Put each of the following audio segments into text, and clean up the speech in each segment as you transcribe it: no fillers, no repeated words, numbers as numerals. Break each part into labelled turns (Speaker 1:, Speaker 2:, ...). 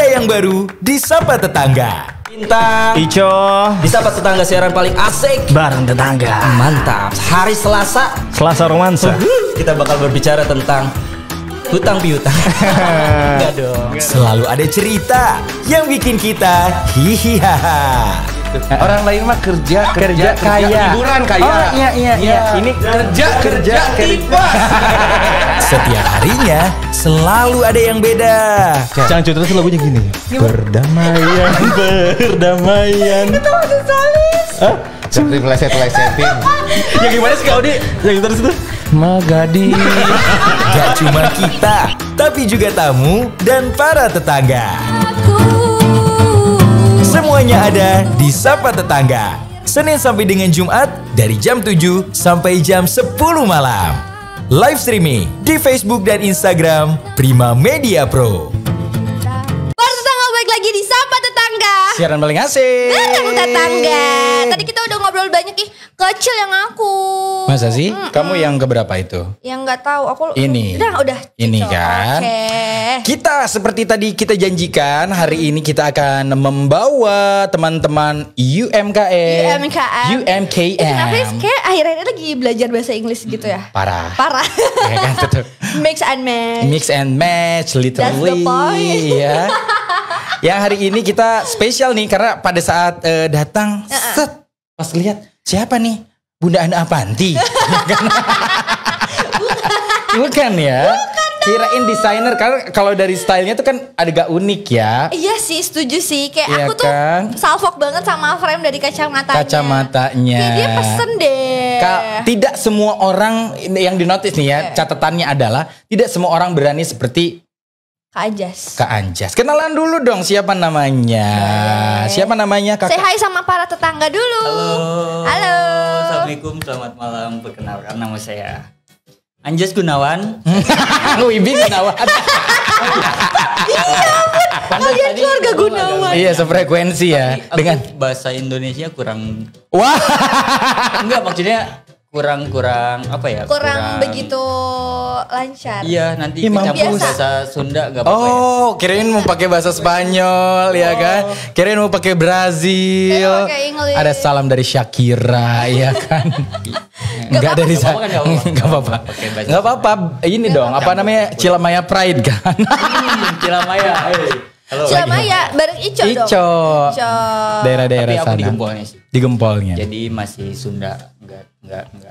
Speaker 1: ada yang baru di Sapa Tetangga.
Speaker 2: Bintang
Speaker 3: Ico
Speaker 2: di Sapa Tetangga, siaran paling asik
Speaker 3: bareng tetangga.
Speaker 2: mantap. Hari Selasa
Speaker 3: Selasa romansa.
Speaker 2: kita bakal berbicara tentang hutang piutang. Enggak dong.
Speaker 1: Selalu ada cerita yang bikin kita hihihaha.
Speaker 4: Orang lain mah kerja
Speaker 3: kaya.
Speaker 4: liburan kaya.
Speaker 3: Oh iya. Ini
Speaker 4: kerja tiba.
Speaker 1: Setiap harinya selalu ada yang beda.
Speaker 3: Cangcut terus lagunya gini. Perdamaian.
Speaker 4: Itu masih solis. Seperti pleset-plesetin.
Speaker 3: Ya gimana sih Audi? Yang terus itu.
Speaker 4: Magadi.
Speaker 1: Gak cuma kita, tapi juga tamu dan para tetangga. Semuanya ada di Sapa Tetangga. Senin sampai dengan Jumat dari jam 7 sampai jam 10 malam. Live streaming di Facebook dan Instagram Prima Media Pro.
Speaker 5: Para tetangga, balik lagi di Sapa Tetangga.
Speaker 3: Siaran paling asik.
Speaker 5: Bareng tetangga. Tadi kita udah ngobrol banyak nih. Kecil yang aku.
Speaker 3: Masa sih? Kamu yang keberapa itu?
Speaker 5: Yang nggak tahu aku.
Speaker 3: Ini.
Speaker 5: Udah.
Speaker 3: Ini
Speaker 5: Cocok.
Speaker 3: kan.
Speaker 5: Oke.
Speaker 3: Kita seperti tadi kita janjikan, hari ini kita akan membawa teman-teman UMKM.
Speaker 5: UMKM. Kenapa sih kayak akhir-akhir lagi belajar bahasa Inggris gitu ya?
Speaker 3: Parah. Ya kan, tetep.
Speaker 5: Mix and match.
Speaker 3: Mix and match, literally.
Speaker 5: That's the point.
Speaker 3: Ya. Yang hari ini kita spesial nih karena pada saat datang, set, pas lihat siapa nih? Bunda Ana Avanti. Bukan ya? Kirain desainer, karena kalau dari stylenya tuh kan agak unik ya.
Speaker 5: Iya sih, setuju sih. Kayak
Speaker 3: Iya
Speaker 5: aku tuh
Speaker 3: kan?
Speaker 5: salfok banget sama frame dari kacamatanya.
Speaker 3: Kacamatanya.
Speaker 5: Kayak dia pesen deh.
Speaker 3: Tidak semua orang yang dinotis nih ya, catatannya adalah tidak semua orang berani seperti
Speaker 5: Kak Anjas.
Speaker 3: Kak Anjas. Kenalan dulu dong siapa namanya? Siapa namanya Kak?
Speaker 5: Say hi sama para tetangga dulu. Halo.
Speaker 2: Assalamualaikum, selamat malam. Perkenalkan, nama saya Anjas Gunawan.
Speaker 3: Wibi Gunawan.
Speaker 5: Kalian keluarga Gunawan.
Speaker 3: Iya, sefrekuensi ya.
Speaker 2: Aku
Speaker 3: Dengan
Speaker 2: bahasa Indonesia kurang.
Speaker 3: wah,
Speaker 2: Enggak, maksudnya kurang apa ya?
Speaker 5: Kurang begitu lancar.
Speaker 2: Iya, nanti
Speaker 3: Ih,
Speaker 2: kecampur
Speaker 5: mampus.
Speaker 2: bahasa Sunda enggak apa-apa ya.
Speaker 3: oh, kirain mau pakai bahasa Spanyol ya kan? Kirain mau pakai Brazil.
Speaker 5: Saya pakai English.
Speaker 3: Ada salam dari Shakira ya kan? Enggak dari
Speaker 2: Nggak apa-apa kan, nggak apa-apa.
Speaker 3: Enggak apa-apa.
Speaker 2: Pakai bahasa
Speaker 3: Enggak apa-apa. Ini dong, apa namanya? Cilamaya Pride kan?
Speaker 2: Cilamaya. Halo.
Speaker 5: Cilamaya bareng Ico dong.
Speaker 3: Ico.
Speaker 5: Ico.
Speaker 3: Daerah-daerah
Speaker 2: Tapi aku
Speaker 3: sana.
Speaker 2: di Gempolnya sih.
Speaker 3: Di Gempolnya.
Speaker 2: Jadi masih Sunda, enggak.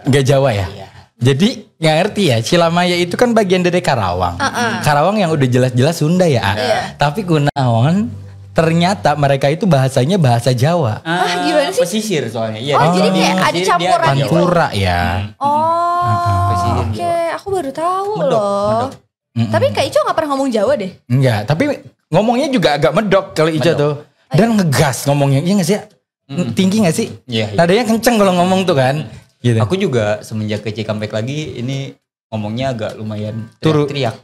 Speaker 3: Enggak Jawa ya?
Speaker 2: Iya.
Speaker 3: Jadi nggak ngerti ya, Cilamaya itu kan bagian dari Karawang. Karawang yang udah jelas-jelas Sunda ya. Tapi Gunawan ternyata mereka itu bahasanya bahasa Jawa.
Speaker 5: Gimana sih?
Speaker 2: Pesisir soalnya. Iya.
Speaker 5: Oh,
Speaker 2: di-
Speaker 5: jadi
Speaker 2: di
Speaker 5: kayak ada
Speaker 2: pesisir dia
Speaker 5: campuran
Speaker 2: Jawa.
Speaker 5: gitu.
Speaker 3: Pantura ya.
Speaker 5: Oh.
Speaker 2: Pesisir
Speaker 5: Oke,
Speaker 2: Jawa.
Speaker 5: aku baru tahu
Speaker 2: Medok,
Speaker 5: loh.
Speaker 2: medok.
Speaker 5: Tapi Kak Ico gak pernah ngomong Jawa deh.
Speaker 3: Enggak, tapi ngomongnya juga agak medok kalau Ica
Speaker 2: Medok.
Speaker 3: tuh. Dan ngegas ngomongnya. Iya gak sih? Tinggi gak sih?
Speaker 2: Iya, iya.
Speaker 3: Nadanya kenceng kalau ngomong tuh kan. Gitu.
Speaker 2: Aku juga semenjak ke Cikampek lagi ini ngomongnya agak lumayan
Speaker 3: Turu.
Speaker 2: teriak.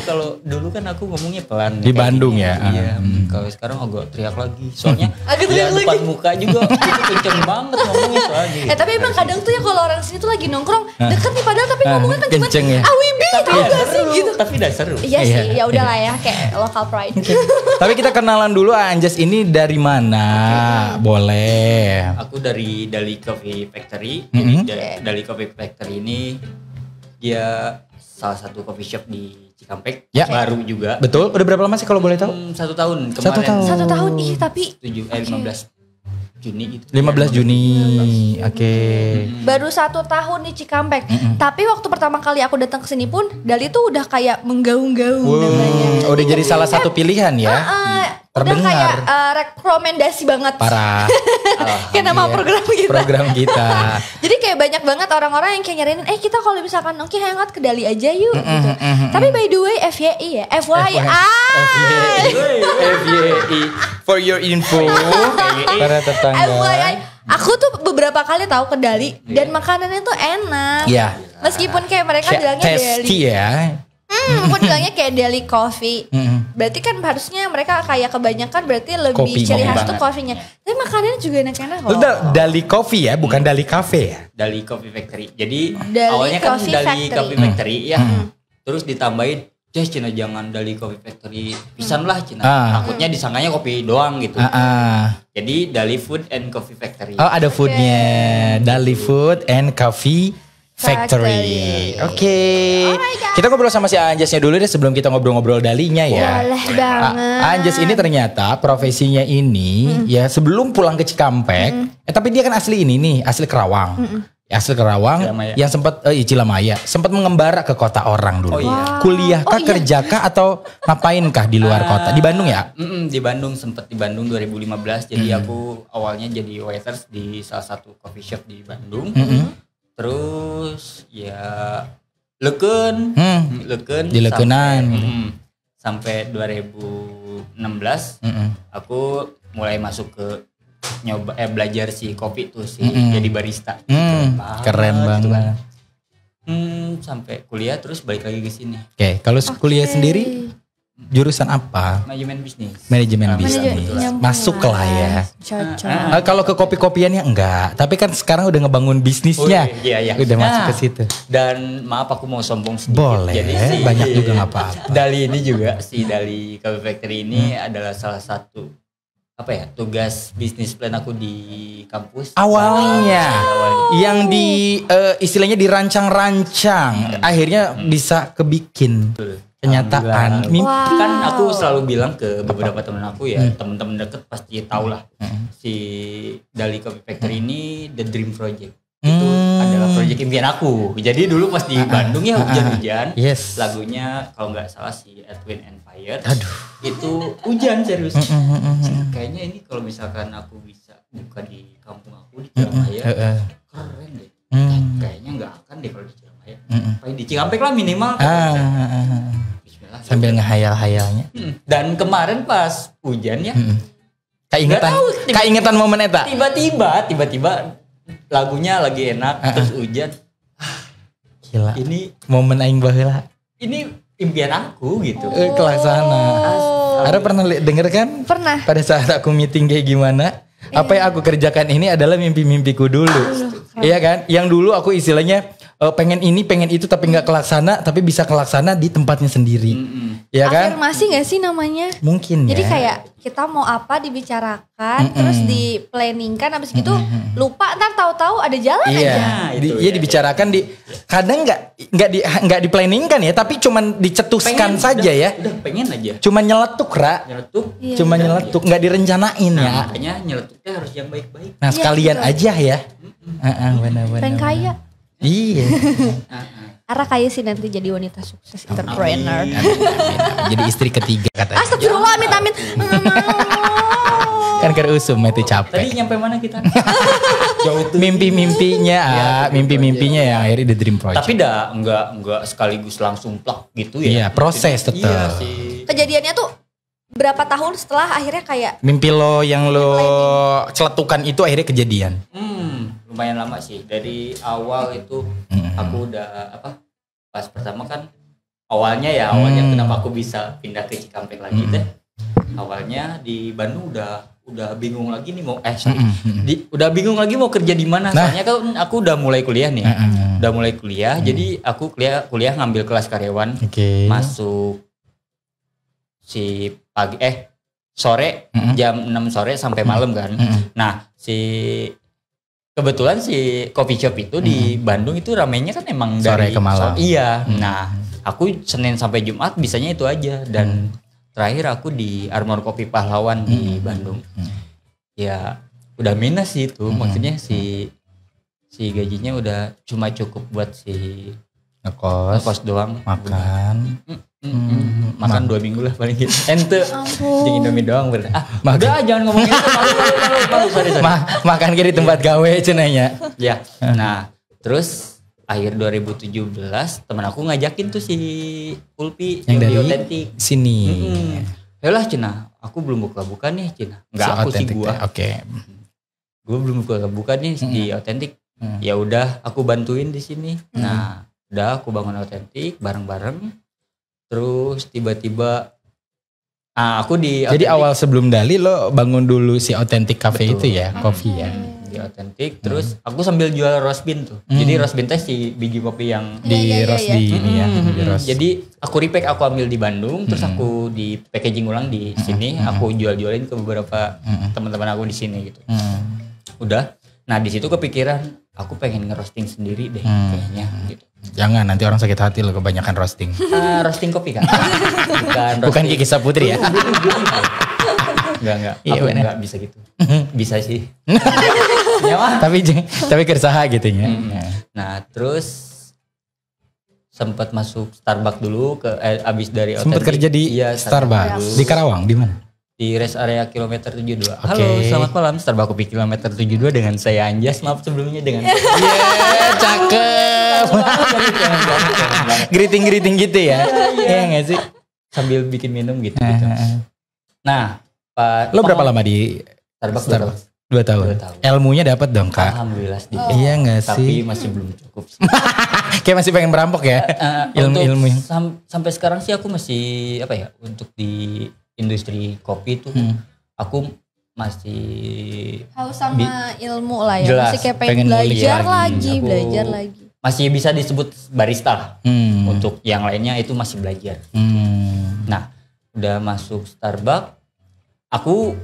Speaker 2: Kalau dulu kan aku ngomongnya pelan.
Speaker 3: Di
Speaker 2: kayak
Speaker 3: Bandung
Speaker 2: gini.
Speaker 3: ya?
Speaker 2: Iya.
Speaker 3: Hmm.
Speaker 2: Kalau sekarang agak teriak lagi. Soalnya
Speaker 5: Agak
Speaker 2: di
Speaker 5: teriak
Speaker 2: depan
Speaker 5: lagi.
Speaker 2: muka juga itu kenceng banget ngomongnya soalnya.
Speaker 5: Tapi emang kadang tuh ya kalau orang sini tuh lagi nongkrong deket nih padahal tapi ngomongnya kan cuma
Speaker 3: kenceng ya.
Speaker 5: Wibi
Speaker 2: Tapi
Speaker 5: tau
Speaker 2: ya
Speaker 5: gak sih
Speaker 2: seru,
Speaker 5: gitu.
Speaker 2: tapi udah seru.
Speaker 5: Iya
Speaker 3: Iya.
Speaker 5: sih, ya udahlah ya kayak local pride.
Speaker 3: Tapi kita kenalan dulu Anjas ini dari mana? Boleh.
Speaker 2: Aku dari Dali Coffee Factory.
Speaker 3: Mhm.
Speaker 2: Jadi Dali Coffee Factory ini dia salah satu coffee shop di Cikampek.
Speaker 3: Ya.
Speaker 2: Baru juga.
Speaker 3: Betul? Udah berapa lama sih kalau boleh tahu?
Speaker 2: 1 tahun kemarin.
Speaker 3: 1 tahun.
Speaker 5: 1 tahun ih tapi
Speaker 2: 15 Juni gitu.
Speaker 3: 15 Juni. Oke.
Speaker 5: baru 1 tahun di Cikampek. Tapi waktu pertama kali aku datang ke sini pun Dali tuh udah kayak menggaung-gaung namanya.
Speaker 3: Udah jadi salah satu pilihan ya.
Speaker 5: Udah
Speaker 3: Terdengar.
Speaker 5: kayak rekomendasi banget.
Speaker 3: Parah.
Speaker 5: Kayak nama program kita.
Speaker 3: Program kita.
Speaker 5: Jadi kayak banyak banget orang-orang yang kayak nyariin, kita kalau misalkan oke hangout ke Dali aja yuk gitu. Tapi by the way FYI ya, FYI.
Speaker 3: FYI for your info para tetangga.
Speaker 5: FYI. Aku tuh beberapa kali tahu ke Dali dan makanannya tuh enak.
Speaker 3: Iya.
Speaker 5: Meskipun kayak mereka bilangnya Dali.
Speaker 3: Tasty ya.
Speaker 5: Aku bilangnya kayak Dali Coffee. Berarti kan harusnya mereka kayak kebanyakan berarti lebih
Speaker 3: Kopi,
Speaker 5: ciri
Speaker 3: kopi
Speaker 5: khas tuh
Speaker 2: banget.
Speaker 5: kopinya. Tapi makanannya juga enak-enak
Speaker 3: Itu
Speaker 5: kok.
Speaker 3: Dali Coffee ya, bukan Dali Cafe ya.
Speaker 2: Dali Coffee Factory. Jadi
Speaker 5: Dali
Speaker 2: awalnya kan
Speaker 5: Coffee
Speaker 2: Dali
Speaker 5: Factory.
Speaker 2: Coffee Factory ya. Terus ditambahin Cina jangan dari Coffee Factory pisan lah Cina. Takutnya disangkanya kopi doang gitu. Jadi Dali Food and Coffee Factory.
Speaker 3: Oh ada foodnya, Dali Food and Coffee Factory. Oke. Kita ngobrol sama si Anjasnya dulu deh sebelum kita ngobrol-ngobrol Dalinya ya.
Speaker 5: Boleh banget.
Speaker 3: Anjas ini ternyata profesinya ini ya sebelum pulang ke Cikampek, tapi dia kan asli ini nih, asli Kerawang. Asli Kerawang
Speaker 2: Cilamaya.
Speaker 3: yang sempat Cilamaya, sempat mengembara ke kota orang dulu.
Speaker 2: Oh, iya.
Speaker 3: Kuliah kah, kerja kah atau ngapain kah di luar kota? Di Bandung ya?
Speaker 2: Di Bandung, sempat di Bandung 2015. Jadi aku awalnya jadi waiters di salah satu coffee shop di Bandung. Terus ya leukeun
Speaker 3: Di Leukeunnan.
Speaker 2: Sampai 2016 aku mulai masuk ke belajar si kopi tuh jadi barista.
Speaker 3: Keren
Speaker 2: gitu
Speaker 3: banget.
Speaker 2: Sampai kuliah terus balik lagi ke sini.
Speaker 3: Oke, kalau kuliah sendiri jurusan apa?
Speaker 2: Manajemen bisnis.
Speaker 3: Manajemen bisnis. Masuk lah ya.
Speaker 5: Cocok.
Speaker 3: Kalau ke kopi-kopiannya enggak, tapi kan sekarang udah ngebangun bisnisnya.
Speaker 2: Oh, iya.
Speaker 3: Udah masuk ke situ.
Speaker 2: Dan maaf aku mau sombong sedikit.
Speaker 3: Boleh, banyak juga nggak apa-apa.
Speaker 2: Dali ini juga Dali Coffee Factory ini adalah salah satu tugas bisnis plan aku di kampus.
Speaker 3: Awalnya yang istilahnya dirancang-rancang, akhirnya bisa kebikin. Kenyataan.
Speaker 2: Kan aku selalu bilang ke beberapa teman aku ya, teman-teman deket pasti tahu lah. Si Dali Coffee Factory ini the dream project. Itu adalah proyek impian aku. Jadi dulu pas di Bandung ya hujan-hujan. Lagunya kalau nggak salah si Earth, Wind and Fire. Itu hujan serius. Kayaknya ini kalau misalkan aku bisa buka di kampung aku di Cilamaya, keren deh. Kayaknya nggak akan deh kalau di Cilamaya. Paling di Cikampek lah minimal.
Speaker 3: Sambil ngehayal-hayalnya.
Speaker 2: Dan kemarin pas hujan ya,
Speaker 3: Keingetan momen eta.
Speaker 2: Tiba-tiba lagunya lagi enak terus hujan.
Speaker 3: Gila.
Speaker 2: Ini
Speaker 3: momen aing baheula.
Speaker 2: Ini impian aku gitu.
Speaker 3: Kelaksana. Ada pernah denger kan?
Speaker 5: Pernah.
Speaker 3: Pada saat aku meeting kayak gimana? Apa yang aku kerjakan ini adalah mimpi-mimpiku dulu. Iya kan? Yang dulu aku istilahnya pengen ini, pengen itu tapi nggak kelaksana, tapi bisa kelaksana di tempatnya sendiri. Iya kan?
Speaker 5: Afirmasi gak sih namanya?
Speaker 3: Mungkin
Speaker 5: Jadi
Speaker 3: ya.
Speaker 5: kayak kita mau apa dibicarakan, terus di-planningkan, habis gitu lupa, ntar tahu-tahu ada jalan aja.
Speaker 3: Iya dibicarakan kadang nggak di-planningkan ya, tapi cuman dicetuskan saja ya.
Speaker 2: Udah pengen aja.
Speaker 3: Cuma nyeletuk, Ra.
Speaker 5: Iya,
Speaker 3: Cuma nyeletuk, nggak direncanain ya.
Speaker 2: Makanya nyeletuknya harus yang baik-baik.
Speaker 3: Nah sekalian aja ya. Benar-benar.
Speaker 5: Pengen kaya.
Speaker 3: Iya.
Speaker 5: Ara kaya sih nanti jadi wanita sukses entrepreneur.
Speaker 3: Jadi istri ketiga katanya.
Speaker 5: Astagfirullah, amit-amit.
Speaker 3: Kan usum itu capek.
Speaker 2: Tadi nyampe mana kita?
Speaker 3: Mimpi-mimpinya, mimpi-mimpinya yang akhirnya The Dream Project.
Speaker 2: Tapi enggak sekaligus langsung plak gitu ya.
Speaker 3: Iya, proses tetap.
Speaker 2: Iya sih.
Speaker 5: Kejadiannya tuh berapa tahun setelah akhirnya kayak
Speaker 3: Mimpi lo yang lo celetukan itu akhirnya kejadian.
Speaker 2: Lumayan lama sih. Dari awal itu aku udah pas pertama kan awalnya kenapa aku bisa pindah ke Cikampek lagi teh. Awalnya di Bandung udah bingung lagi nih udah bingung lagi mau kerja di mana. Soalnya kan aku udah mulai kuliah nih. Udah mulai kuliah, jadi aku kuliah ngambil kelas karyawan. Masuk si sore jam 6 sore sampai malam kan. Nah, kebetulan si coffee shop itu di Bandung itu ramainya kan emang
Speaker 3: sore
Speaker 2: dari
Speaker 3: ke malam.
Speaker 2: Iya. Nah, aku Senin sampai Jumat bisanya itu aja dan terakhir aku di Armor Kopi Pahlawan di Bandung. Ya, udah minus sih itu. Maksudnya si gajinya udah cuma cukup buat si ngekos doang.
Speaker 3: Makan.
Speaker 2: Makan 2 minggu lah paling gitu. Ente jeung Indomie doang bener. Udah jangan ngomongin itu malu. Sorry.
Speaker 3: Makan di tempat gawe cenanya.
Speaker 2: Ya. Nah, terus akhir 2017 teman aku ngajakin tuh si Ulpi
Speaker 3: yang dari
Speaker 2: Otentik
Speaker 3: sini.
Speaker 2: Yalah Cina, aku belum buka nih Cina. Enggak
Speaker 3: Si
Speaker 2: aku sih
Speaker 3: Otentik
Speaker 2: gua.
Speaker 3: Oke.
Speaker 2: Gua belum buka nih di Otentik. Ya udah aku bantuin di sini. Nah, udah aku bangun Otentik bareng-bareng. Terus tiba-tiba aku di
Speaker 3: Jadi awal sebelum Dali lo bangun dulu si Authentic Cafe itu ya, kopi ya.
Speaker 2: di Authentic. Terus aku sambil jual roast bean tuh. Jadi roast bean teh si biji kopi yang
Speaker 3: Di roast di ini ya. Di roast.
Speaker 2: jadi aku repack, aku ambil di Bandung, terus aku di packaging ulang di sini, aku jual-jualin ke beberapa teman-teman aku di sini gitu. Udah. Nah, di situ kepikiran aku pengen ngerosting sendiri deh kayaknya gitu.
Speaker 3: Jangan, nanti orang sakit hati loh kebanyakan roasting.
Speaker 2: Roasting kopi kan?
Speaker 3: Bukan Kiki Saputri ya.
Speaker 2: Enggak.
Speaker 3: Iya,
Speaker 2: Aku
Speaker 3: bener.
Speaker 2: enggak bisa gitu. Bisa sih. Ya mah.
Speaker 3: tapi kersaha gitu ya.
Speaker 2: Nah, terus sempat masuk Starbucks dulu abis dari
Speaker 3: Sempat
Speaker 2: Authentic.
Speaker 3: kerja di
Speaker 2: Iya,
Speaker 3: Starbucks di Karawang, di mana?
Speaker 2: di rest area kilometer 72. Halo, selamat malam. Starbucks Kopi kilometer 72 dengan saya Anjas. Maaf sebelumnya dengan
Speaker 3: Cakep. Greeting gitu ya. Iya enggak sih?
Speaker 2: sambil bikin minum gitu. Nah, Pak,
Speaker 3: Lo berapa lama di
Speaker 2: Starbucks?
Speaker 3: 2 tahun.
Speaker 2: 2 tahun.
Speaker 3: Ilmunya dapat dong, Kak.
Speaker 2: Alhamdulillah sedikit.
Speaker 3: Iya enggak
Speaker 2: Tapi
Speaker 3: sih?
Speaker 2: masih belum cukup sih.
Speaker 3: Kayak masih pengen merampok ya. Ilmu-ilmu.
Speaker 2: Sampai sekarang sih aku masih apa ya, untuk di industri kopi itu aku masih
Speaker 5: Haus sama ilmu lah ya.
Speaker 2: Jelas,
Speaker 5: Masih kayak
Speaker 3: pengen
Speaker 5: pengen
Speaker 3: ngulik
Speaker 5: belajar
Speaker 2: lagi.
Speaker 5: lagi,
Speaker 2: Aku-
Speaker 5: belajar lagi.
Speaker 2: masih bisa disebut barista lah.
Speaker 3: Hmm.
Speaker 2: Untuk yang lainnya itu masih belajar. Nah, udah masuk Starbucks, aku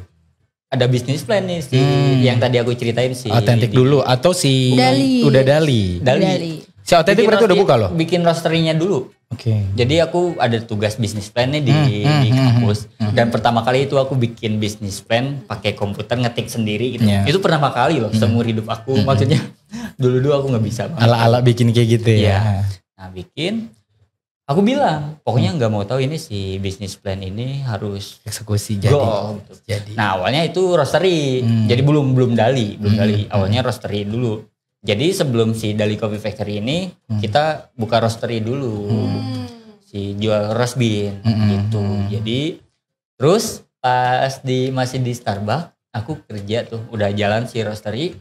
Speaker 2: ada bisnis plan nih si yang tadi aku ceritain si
Speaker 3: Authentic dulu atau si
Speaker 5: Dali.
Speaker 3: udah Dali.
Speaker 2: Dali.
Speaker 3: Si Authentic berarti udah buka loh.
Speaker 2: Bikin roastery-nya dulu.
Speaker 3: Oke.
Speaker 2: Jadi aku ada tugas bisnis plan-nya di kampus. Dan pertama kali itu aku bikin bisnis plan pakai komputer, ngetik sendiri gitu.
Speaker 3: Iya.
Speaker 2: Itu pertama kali loh seumur hidup aku. Maksudnya dulu aku nggak bisa banget.
Speaker 3: Ala-ala bikin kayak gitu ya.
Speaker 2: Iya. Nah, bikin. Aku bilang, pokoknya nggak mau tahu ini si bisnis plan ini harus
Speaker 3: Eksekusi jadi.
Speaker 2: go. Gitu.
Speaker 3: Jadi.
Speaker 2: Nah, awalnya itu roastery. Jadi belum Dali. Awalnya roastery dulu. Jadi sebelum si Dali Coffee Factory ini kita buka roastery dulu. Si jual roast bean gitu. Jadi terus pas masih di Starbucks aku kerja tuh udah jalan si roastery.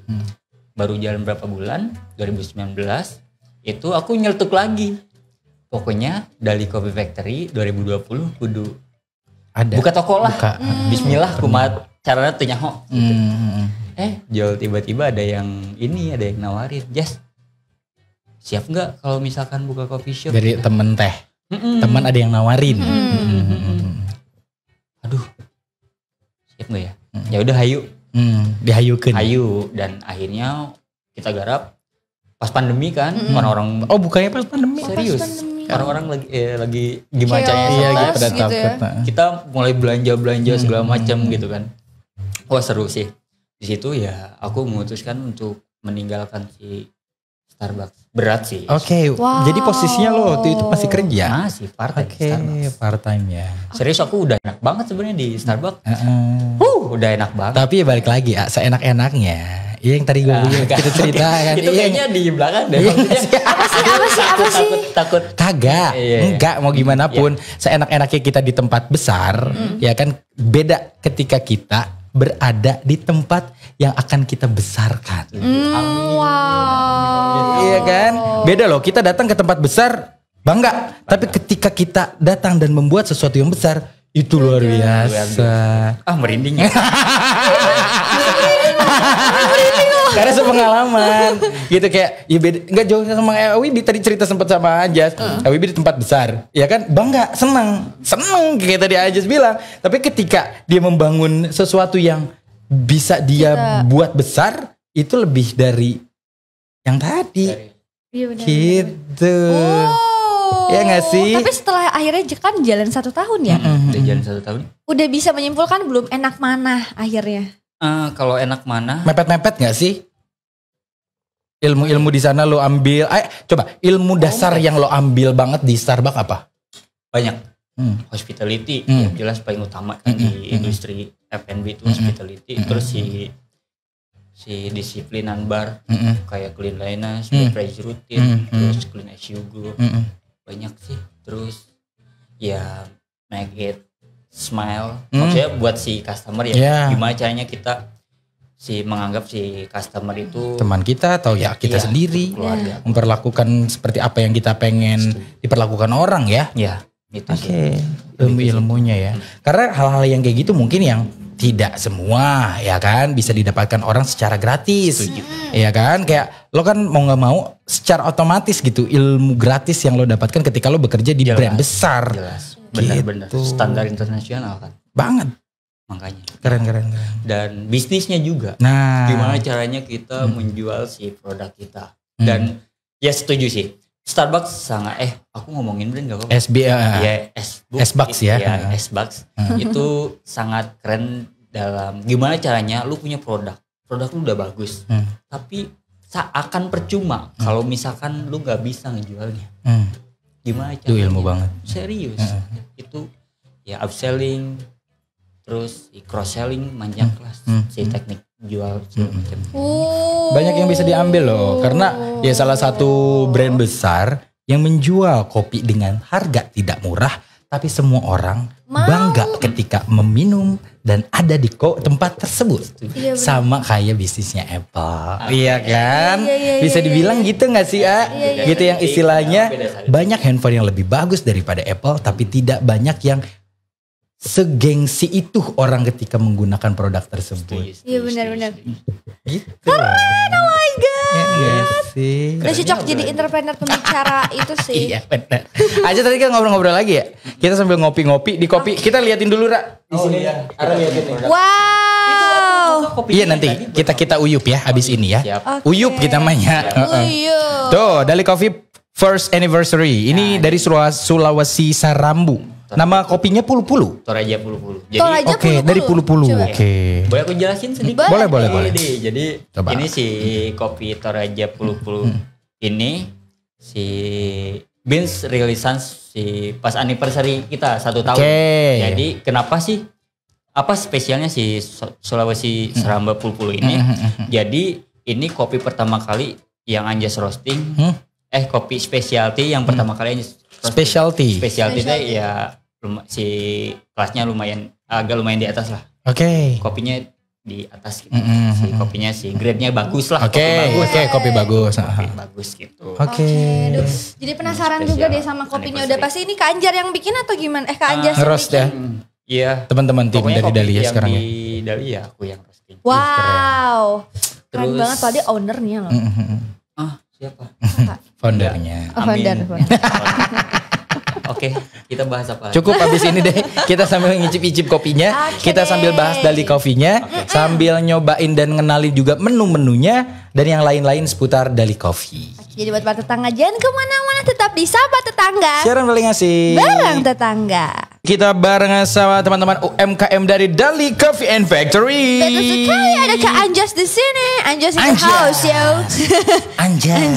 Speaker 2: Baru jalan berapa bulan? 2019 itu aku nyeletuk lagi. Pokoknya Dali Coffee Factory 2020 kudu
Speaker 3: Ada.
Speaker 2: buka toko lah.
Speaker 3: Buka.
Speaker 2: Bismillah kumaha caranya teu nyaho.
Speaker 3: Hmm.
Speaker 2: Tiba-tiba ada yang nawarin, Jas, siap nggak kalau misalkan buka coffee shop?
Speaker 3: Dari temen teh. Teman ada yang nawarin.
Speaker 2: Aduh, siap nggak ya? Ya udah, hayu,
Speaker 3: Dihayukeun.
Speaker 2: hayu. Dan akhirnya kita garap pas pandemi kan, orang-orang
Speaker 3: Oh, bukanya pas pandemi.
Speaker 2: serius,
Speaker 5: pandemi.
Speaker 2: orang-orang lagi gimana caranya
Speaker 3: Iya,
Speaker 2: stres,
Speaker 3: gitu pada
Speaker 5: gitu ya.
Speaker 3: takut.
Speaker 2: kita mulai belanja segala macam gitu kan. Wah, seru sih. Di situ ya aku memutuskan untuk meninggalkan si Starbucks. Berat sih.
Speaker 3: Oke,
Speaker 5: Wow.
Speaker 3: jadi posisinya lo waktu itu masih kerja.
Speaker 2: Masih part-time di
Speaker 3: Oke,
Speaker 2: Starbucks.
Speaker 3: part time ya.
Speaker 2: Serius aku udah enak banget sebenarnya di Starbucks. Udah enak banget.
Speaker 3: Tapi ya balik lagi, seenak-enaknya. Iya yang tadi gue kita cerita kan.
Speaker 2: Itu
Speaker 3: Iya,
Speaker 2: kayaknya di belakang deh.
Speaker 3: Iya,
Speaker 2: Maksudnya,
Speaker 5: Apa sih?
Speaker 2: takut.
Speaker 3: Kagak,
Speaker 2: Iya.
Speaker 3: enggak mau gimana pun. Seenak-enaknya kita di tempat besar, ya kan beda ketika kita berada di tempat yang akan kita besarkan.
Speaker 5: Wow.
Speaker 3: Iya kan? Beda loh, kita datang ke tempat besar bangga, tapi ketika kita datang dan membuat sesuatu yang besar itu luar biasa.
Speaker 2: Merinding ya.
Speaker 3: Karena sepengalaman gitu kayak ya beda, nggak jauh sama Wibi tadi cerita sempat sama Ajas. Wibi di tempat besar, ya kan bangga, senang kayak tadi Ajas bilang. Tapi ketika dia membangun sesuatu yang bisa dia buat besar, itu lebih dari yang tadi.
Speaker 5: Iya benar.
Speaker 3: Gitu.
Speaker 5: Oh.
Speaker 3: Iya nggak sih?
Speaker 5: Tapi setelah akhirnya kan jalan 1 tahun ya.
Speaker 2: Udah jalan 1 tahun.
Speaker 5: Udah bisa menyimpulkan belum enak mana akhirnya?
Speaker 2: Kalau enak mana?
Speaker 3: Mepet-mepet gak sih? Ilmu-ilmu di sana lo ambil. Coba ilmu dasar yang lo ambil banget di Starbucks apa?
Speaker 2: Banyak. Hospitality yang jelas paling utama kan di industri F&B itu hospitality. Terus si disiplinan bar kayak cleanliness, beverage routine, terus clean as you go. Banyak sih. Terus ya make it smile. Maksudnya buat si customer ya.
Speaker 3: Yeah.
Speaker 2: Gimana caranya kita menganggap si customer itu
Speaker 3: Teman kita atau ya kita
Speaker 2: Iya,
Speaker 3: sendiri.
Speaker 2: keluarga.
Speaker 3: Memperlakukan seperti apa yang kita pengen diperlakukan orang ya.
Speaker 2: Ya, itu sih.
Speaker 3: Oke. Ilmu-ilmunya ya. Karena hal-hal yang kayak gitu mungkin yang tidak semua ya kan bisa didapatkan orang secara gratis. Ya kan kayak lo kan mau nggak mau secara otomatis gitu ilmu gratis yang lo dapatkan ketika lo bekerja di brand besar.
Speaker 2: Jelas. Benar-benar standar internasional kan.
Speaker 3: Banget.
Speaker 2: Makanya.
Speaker 3: Keren.
Speaker 2: Dan bisnisnya juga.
Speaker 3: Nah,
Speaker 2: Gimana caranya kita menjual si produk kita. Dan ya setuju sih. Starbucks sangat aku ngomongin brand gak apa-apa. Ya,
Speaker 3: S-Bucks ya.
Speaker 2: Ya, S-Bucks. Itu sangat keren dalam gimana caranya lu punya produk lu udah bagus. Tapi akan percuma kalau misalkan lu gak bisa ngejualnya. Gimana caranya?
Speaker 3: Itu ilmu banget.
Speaker 2: Serius. Itu ya upselling, terus cross selling, manjang kelas, si teknik jual segala macam.
Speaker 3: Banyak yang bisa diambil loh karena ya salah satu brand besar yang menjual kopi dengan harga tidak murah tapi semua orang bangga ketika meminum dan ada di tempat tersebut.
Speaker 5: Iya,
Speaker 3: sama kayak bisnisnya Apple. Iya kan?
Speaker 5: Iya,
Speaker 3: Bisa dibilang gitu gak sih gitu yang istilahnya
Speaker 2: Beda.
Speaker 3: banyak handphone yang lebih bagus daripada Apple tapi tidak banyak yang segengsi itu orang ketika menggunakan produk tersebut.
Speaker 5: Iya benar-benar.
Speaker 3: Gitu.
Speaker 5: Keren, oh my god.
Speaker 3: Iya sih.
Speaker 5: Udah cocok jadi entrepreneur pembicara itu sih.
Speaker 3: Iya benar. Aja tadi kan ngobrol-ngobrol lagi ya. Kita sambil ngopi-ngopi di kopi. Kita liatin dulu Ra. Di sini. Ara liatin nih.
Speaker 5: Wow.
Speaker 3: Iya nanti kita uyup ya habis ini ya.
Speaker 2: Siap.
Speaker 3: Uyup kita namanya.
Speaker 5: Iya.
Speaker 3: Tuh, Dali Coffee first anniversary. Ini dari Sulawesi Sarambu. Nama kopinya Pulu-Pulu.
Speaker 2: Toraja Pulu-Pulu. Jadi
Speaker 5: Toraja
Speaker 3: Oke, dari Pulu-Pulu.
Speaker 5: Coba.
Speaker 3: Oke.
Speaker 2: boleh aku jelasin sedikit?
Speaker 3: Boleh.
Speaker 2: Jadi
Speaker 3: Coba.
Speaker 2: ini si kopi Toraja Pulu-Pulu ini si beans rilisan si pas anniversary kita 1 tahun.
Speaker 3: Oke.
Speaker 2: Jadi kenapa sih apa spesialnya si Sulawesi Seramba Pulu-Pulu ini? Jadi ini kopi pertama kali yang Anjas roasting. Kopi specialty yang pertama kali Anjas roasting.
Speaker 3: Specialty.
Speaker 2: Specialty itu ya si kelasnya agak lumayan di atas lah.
Speaker 3: Oke.
Speaker 2: Kopinya di atas gitu. Si kopinya grade-nya bagus lah.
Speaker 3: Oke, kopi bagus.
Speaker 2: Kopi bagus gitu.
Speaker 3: Oke.
Speaker 5: Aduh, jadi penasaran juga deh sama kopinya. Udah pasti ini Kak Anjar yang bikin atau gimana? Kak Anjar yang
Speaker 3: Ngeroast
Speaker 5: bikin.
Speaker 3: ya.
Speaker 2: Iya.
Speaker 3: Teman-teman tim
Speaker 2: Pokoknya
Speaker 3: dari
Speaker 2: kopi
Speaker 3: Dali ya
Speaker 2: yang
Speaker 3: sekarang ya.
Speaker 2: Di Dali ya aku yang roasting.
Speaker 5: Wow. Keren
Speaker 2: Terus-
Speaker 5: banget tadi ownernya loh.
Speaker 2: Siapa?
Speaker 5: Kakak.
Speaker 3: Foundernya.
Speaker 5: Oh, founder.
Speaker 2: Oke, kita bahas apa?
Speaker 3: Cukup abis ini deh kita sambil ngicip-icip kopinya,
Speaker 5: Oke
Speaker 3: kita sambil bahas Dali Coffee-nya, sambil nyobain dan ngenalin juga menu-menunya dan yang lain-lain seputar Dali Coffee.
Speaker 5: Jadi buat para tetangga jangan kemana-mana, tetap di Sahabat Tetangga.
Speaker 3: Siaran paling asik.
Speaker 5: Bareng tetangga.
Speaker 3: Kita barengan sama teman-teman UMKM dari Dali Coffee and Factory.
Speaker 5: Betul sekali, ada Kak Anjas di sini. Anjas in the
Speaker 3: Anjas.
Speaker 5: house yo.
Speaker 3: Anjas.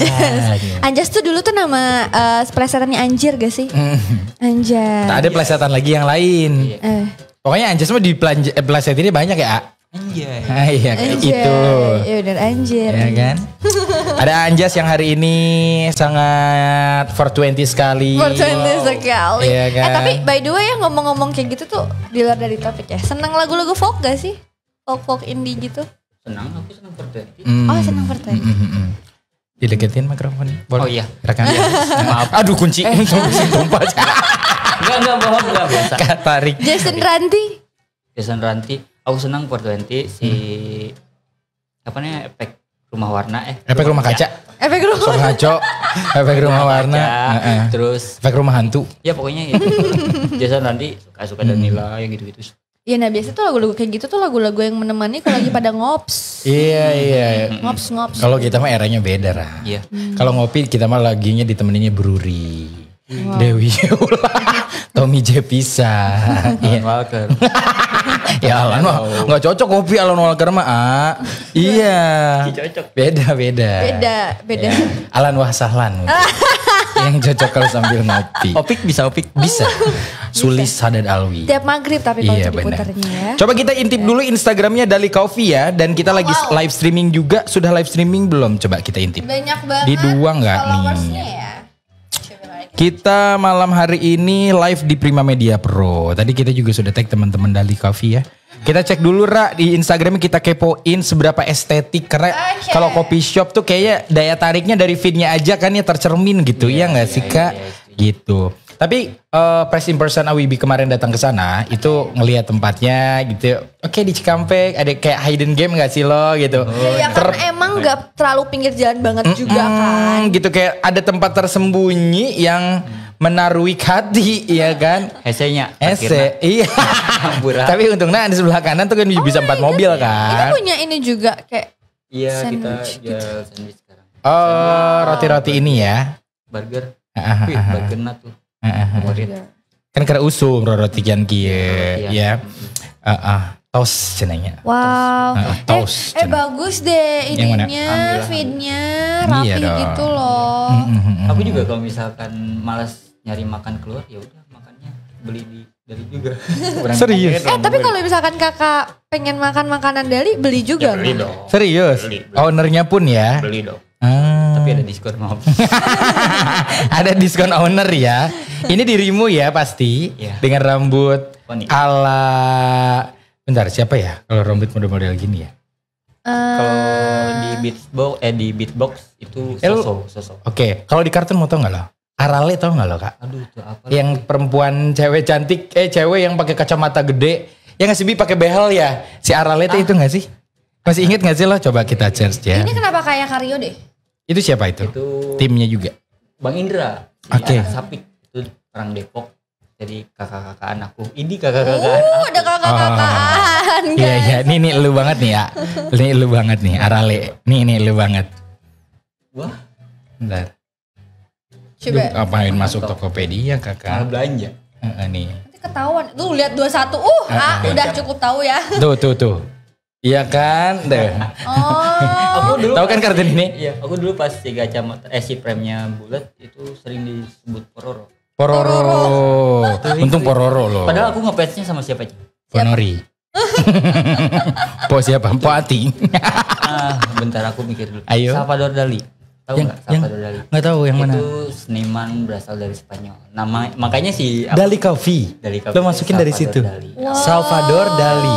Speaker 5: Anjas tuh dulu tuh nama plesetannya Anjir gak sih? Anjas.
Speaker 3: Tak ada plesetan lagi yang lain. Pokoknya Anjas mah di plesetinnya banyak ya.
Speaker 2: Anjay.
Speaker 3: Iya kayak
Speaker 5: Anjay.
Speaker 3: gitu.
Speaker 5: Ya udah Anjir.
Speaker 3: Ya kan? Ada Anjas yang hari ini sangat 420 sekali.
Speaker 5: 420 sekali.
Speaker 3: Iya kan?
Speaker 5: Tapi by the way ya ngomong-ngomong kayak gitu tuh di luar dari topik ya. Senang lagu-lagu folk gak sih? Folk indie gitu.
Speaker 2: Aku senang berarti.
Speaker 5: Oh senang 420.
Speaker 3: Dideketin mikrofon.
Speaker 2: Oh iya.
Speaker 3: Rekam. Maaf. Aduh kunci. Tumpah.
Speaker 2: Enggak bohong, enggak biasa.
Speaker 3: Tarik.
Speaker 5: Jason Ranti.
Speaker 2: Jason Ranti, aku senang 420 si apa namanya efek rumah warna
Speaker 3: Efek rumah kaca.
Speaker 5: Efek rumah.
Speaker 3: Sok ngaco. Efek rumah warna.
Speaker 2: Terus
Speaker 3: Efek rumah hantu.
Speaker 2: ya pokoknya itu. Jason Ranti suka Danila yang gitu-gitu.
Speaker 5: Iya nah biasa tuh lagu-lagu kayak gitu tuh lagu-lagu yang menemani kalau lagi pada ngops.
Speaker 3: Iya.
Speaker 5: Ngops.
Speaker 3: Kalau kita mah eranya beda lah.
Speaker 2: Iya.
Speaker 3: Kalau ngopi kita mah laginya ditemeninnya Bruri. Dewi Yola, Tommy J. Pisa.
Speaker 2: Alan Walker.
Speaker 3: Ya Alan mah nggak cocok kopi Alan Walker mah. Iya.
Speaker 2: Cocok.
Speaker 3: Beda.
Speaker 5: Beda.
Speaker 3: Alan Wahsahlan. Yang cocok kalau sambil ngopi.
Speaker 2: Opik bisa.
Speaker 3: Bisa. Sulis Sadad Alwi.
Speaker 5: Tiap maghrib tapi kalau
Speaker 3: Iya
Speaker 5: itu
Speaker 3: benar.
Speaker 5: diputarnya ya.
Speaker 3: Coba kita intip dulu Instagramnya Dali Coffee ya. Dan kita lagi live streaming juga. Sudah live streaming belum? Coba kita intip.
Speaker 5: Banyak banget.
Speaker 3: Di dua nggak nih?
Speaker 5: followersnya ya.
Speaker 3: Kita malam hari ini live di Prima Media Pro. Tadi kita juga sudah tag teman-teman Dali Coffee ya. Kita cek dulu Ra di Instagramnya, kita kepoin seberapa estetik. Karena kalau coffee shop tuh kayaknya daya tariknya dari feednya aja kan ya tercermin gitu ya nggak sih Kak? Gitu. Tapi first impression Awibi kemarin datang ke sana itu ngelihat tempatnya gitu. Oke, di Cikampek ada kayak hidden game gak sih lo gitu.
Speaker 5: Ya kan emang gak terlalu pinggir jalan banget juga kan.
Speaker 3: Gitu kayak ada tempat tersembunyi yang menaruhi hati, ya kan?
Speaker 2: Hesenya.
Speaker 3: Ese, iya.
Speaker 2: Murah.
Speaker 3: Tapi untungnya di sebelah kanan tuh kan bisa 4 mobil
Speaker 5: Kita
Speaker 3: kan.
Speaker 5: punya ini juga kayak
Speaker 2: Iya, kita
Speaker 5: sandwich
Speaker 2: jual sandwich sekarang.
Speaker 3: Oh, roti-roti ini ya.
Speaker 2: Burger.
Speaker 3: Ah,
Speaker 2: Wih, burger nut tuh. Favorit.
Speaker 3: Kan kira usum roti kian kieu
Speaker 2: Iya.
Speaker 3: ya. Tos cenanya.
Speaker 5: wow.
Speaker 3: Tos.
Speaker 5: Bagus deh
Speaker 3: Yang mana?
Speaker 5: ininya,
Speaker 2: Alhamdulillah.
Speaker 5: feednya
Speaker 3: Iya
Speaker 5: rapi
Speaker 3: dong.
Speaker 5: gitu loh.
Speaker 2: Aku juga kalau misalkan malas nyari makan keluar, ya udah makannya beli dari juga.
Speaker 3: Serius?
Speaker 5: Tapi kalau misalkan kakak pengen makan makanan Dali, beli juga
Speaker 2: beli
Speaker 5: nggak?
Speaker 2: dong.
Speaker 3: Serius?
Speaker 2: Beli.
Speaker 3: Ownernya pun ya.
Speaker 2: Beli dong.
Speaker 3: Ah.
Speaker 2: Tapi ada diskon maaf.
Speaker 3: Ada diskon owner ya. Ini dirimu ya pasti.
Speaker 2: Iya.
Speaker 3: Dengan rambut
Speaker 2: Poni.
Speaker 3: ala. Bentar, siapa ya? Kalau rambut model-model gini ya.
Speaker 2: Kalau di beatbox itu sosok.
Speaker 3: Oke, kalau di kartun mau tau nggak lo? Arale tau nggak lo kak?
Speaker 2: Aduh, itu apa?
Speaker 3: Yang perempuan cewek cantik, cewek yang pakai kacamata gede, yang ngasih bi pakai behel ya. Si Arale itu nggak sih? Masih inget nggak sih lo? Coba kita search ya.
Speaker 5: Ini kenapa kayak Karyo deh?
Speaker 3: Itu siapa itu?
Speaker 2: Itu
Speaker 3: Timnya juga.
Speaker 2: Bang Indra.
Speaker 3: Oke.
Speaker 2: Anak Sapik itu orang Depok. Jadi kakak-kakaan aku. Ini kakak-kakaan aku.
Speaker 5: Ada kakak-kakakan
Speaker 3: Iya
Speaker 5: guys.
Speaker 3: iya, ini lu banget nih ya. Ini lu banget nih, Arale. Nih lu banget.
Speaker 2: Wah,
Speaker 3: Bentar.
Speaker 5: Coba.
Speaker 3: Lu ngapain masuk Tokopedia
Speaker 2: cara
Speaker 3: kakak?
Speaker 2: belanja.
Speaker 3: Nih.
Speaker 5: Nanti ketahuan. Tuh lihat 21. Udah cukup tahu ya.
Speaker 3: Tuh. Iya kan? Tuh.
Speaker 5: Oh.
Speaker 2: Aku dulu
Speaker 3: Tahu kan
Speaker 2: pas-
Speaker 3: kartun ini?
Speaker 2: Iya, aku dulu pas si kacamata si premnya bulat itu sering disebut Pororo.
Speaker 3: Pororo. Untung Pororo loh.
Speaker 2: Padahal aku ngefansnya sama siapa aja?
Speaker 3: Ponori. Po siapa? Po Ati.
Speaker 2: Bentar aku mikir dulu.
Speaker 3: Ayo.
Speaker 2: Salvador Dali. Tahu
Speaker 3: Yang-
Speaker 2: nggak Salvador Dali?
Speaker 3: Nggak tahu yang mana.
Speaker 2: Itu seniman berasal dari Spanyol. Nama makanya si
Speaker 3: Dali Coffee.
Speaker 2: Dali Coffee.
Speaker 3: Lo masukin dari
Speaker 2: Salvador
Speaker 3: situ.
Speaker 2: Dali.
Speaker 3: Salvador Dali.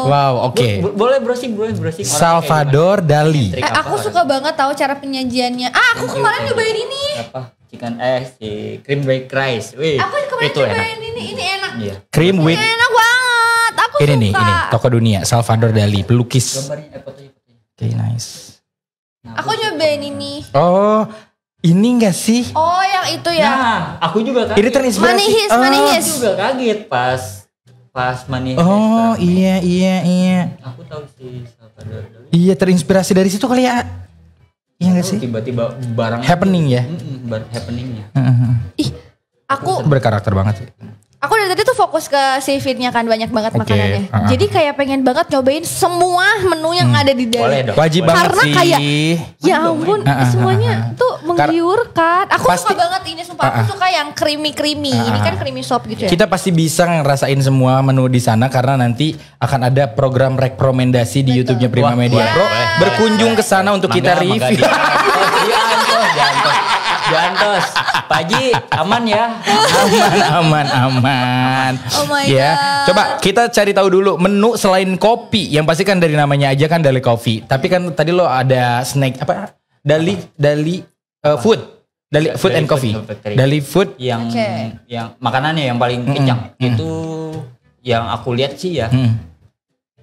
Speaker 3: Wow, oke.
Speaker 2: Boleh browsing. Orang
Speaker 3: Salvador Dali.
Speaker 2: kayak gimana? Trik
Speaker 5: Aku
Speaker 2: apa,
Speaker 5: suka banget tahu cara penyajiannya. Aku kemarin nyobain ini.
Speaker 2: apa? Chicken si cream baked rice. Wih,
Speaker 5: Aku kemarin
Speaker 2: itu enak.
Speaker 5: nyobain ini. Ini enak.
Speaker 2: Iya.
Speaker 3: Cream with
Speaker 5: Enak banget. Aku suka.
Speaker 3: ini toko dunia Salvador Dali pelukis.
Speaker 2: Gambarnya fotonya.
Speaker 3: Oke, nice.
Speaker 5: Aku nyobain ini.
Speaker 3: Oh, ini enggak sih?
Speaker 5: Oh, yang itu ya.
Speaker 2: Nah, aku juga kaget.
Speaker 3: Ini terinspirasi.
Speaker 5: Manihis,
Speaker 3: Oh.
Speaker 5: manihis.
Speaker 2: Aku juga kaget pas Manihis.
Speaker 3: Oh, iya.
Speaker 2: Aku tahu si Salvador Dali.
Speaker 3: Iya, terinspirasi dari situ kali ya. Iya enggak sih?
Speaker 2: Tiba-tiba barang
Speaker 3: Happening ya.
Speaker 2: happeningnya.
Speaker 5: Ih, aku
Speaker 3: Berkarakter banget sih.
Speaker 5: dari tadi tuh fokus ke si feednya kan banyak banget
Speaker 3: Oke,
Speaker 5: makanannya.
Speaker 3: uh-uh.
Speaker 5: Jadi kayak pengen banget nyobain semua menu yang ada di
Speaker 2: Boleh
Speaker 5: Dali.
Speaker 2: dong.
Speaker 3: Wajib banget
Speaker 5: Karena
Speaker 3: sih.
Speaker 5: kayak ya ampun, semuanya tuh menggiurkan. Aku
Speaker 3: Pasti-
Speaker 5: suka banget ini, sumpah. Aku suka yang creamy. Ini kan creamy soup gitu ya.
Speaker 3: Kita pasti bisa ngerasain semua menu di sana karena nanti akan ada program rekomendasi di YouTube-nya Prima
Speaker 2: Wah,
Speaker 3: Media
Speaker 2: boleh,
Speaker 3: Pro.
Speaker 2: boleh.
Speaker 3: Berkunjung ke sana untuk kita review.
Speaker 2: Jantos. Pak Haji, aman ya.
Speaker 3: aman.
Speaker 5: Oh my
Speaker 3: Ya,
Speaker 5: God.
Speaker 3: coba kita cari tahu dulu menu selain kopi. Yang pasti kan dari namanya aja kan Dali Coffee. Tapi kan tadi lo ada snack apa? Dali food. Dali food and coffee.
Speaker 2: Factory.
Speaker 3: Dali food.
Speaker 5: Oke.
Speaker 2: Yang makanannya yang paling kencang itu yang aku lihat sih ya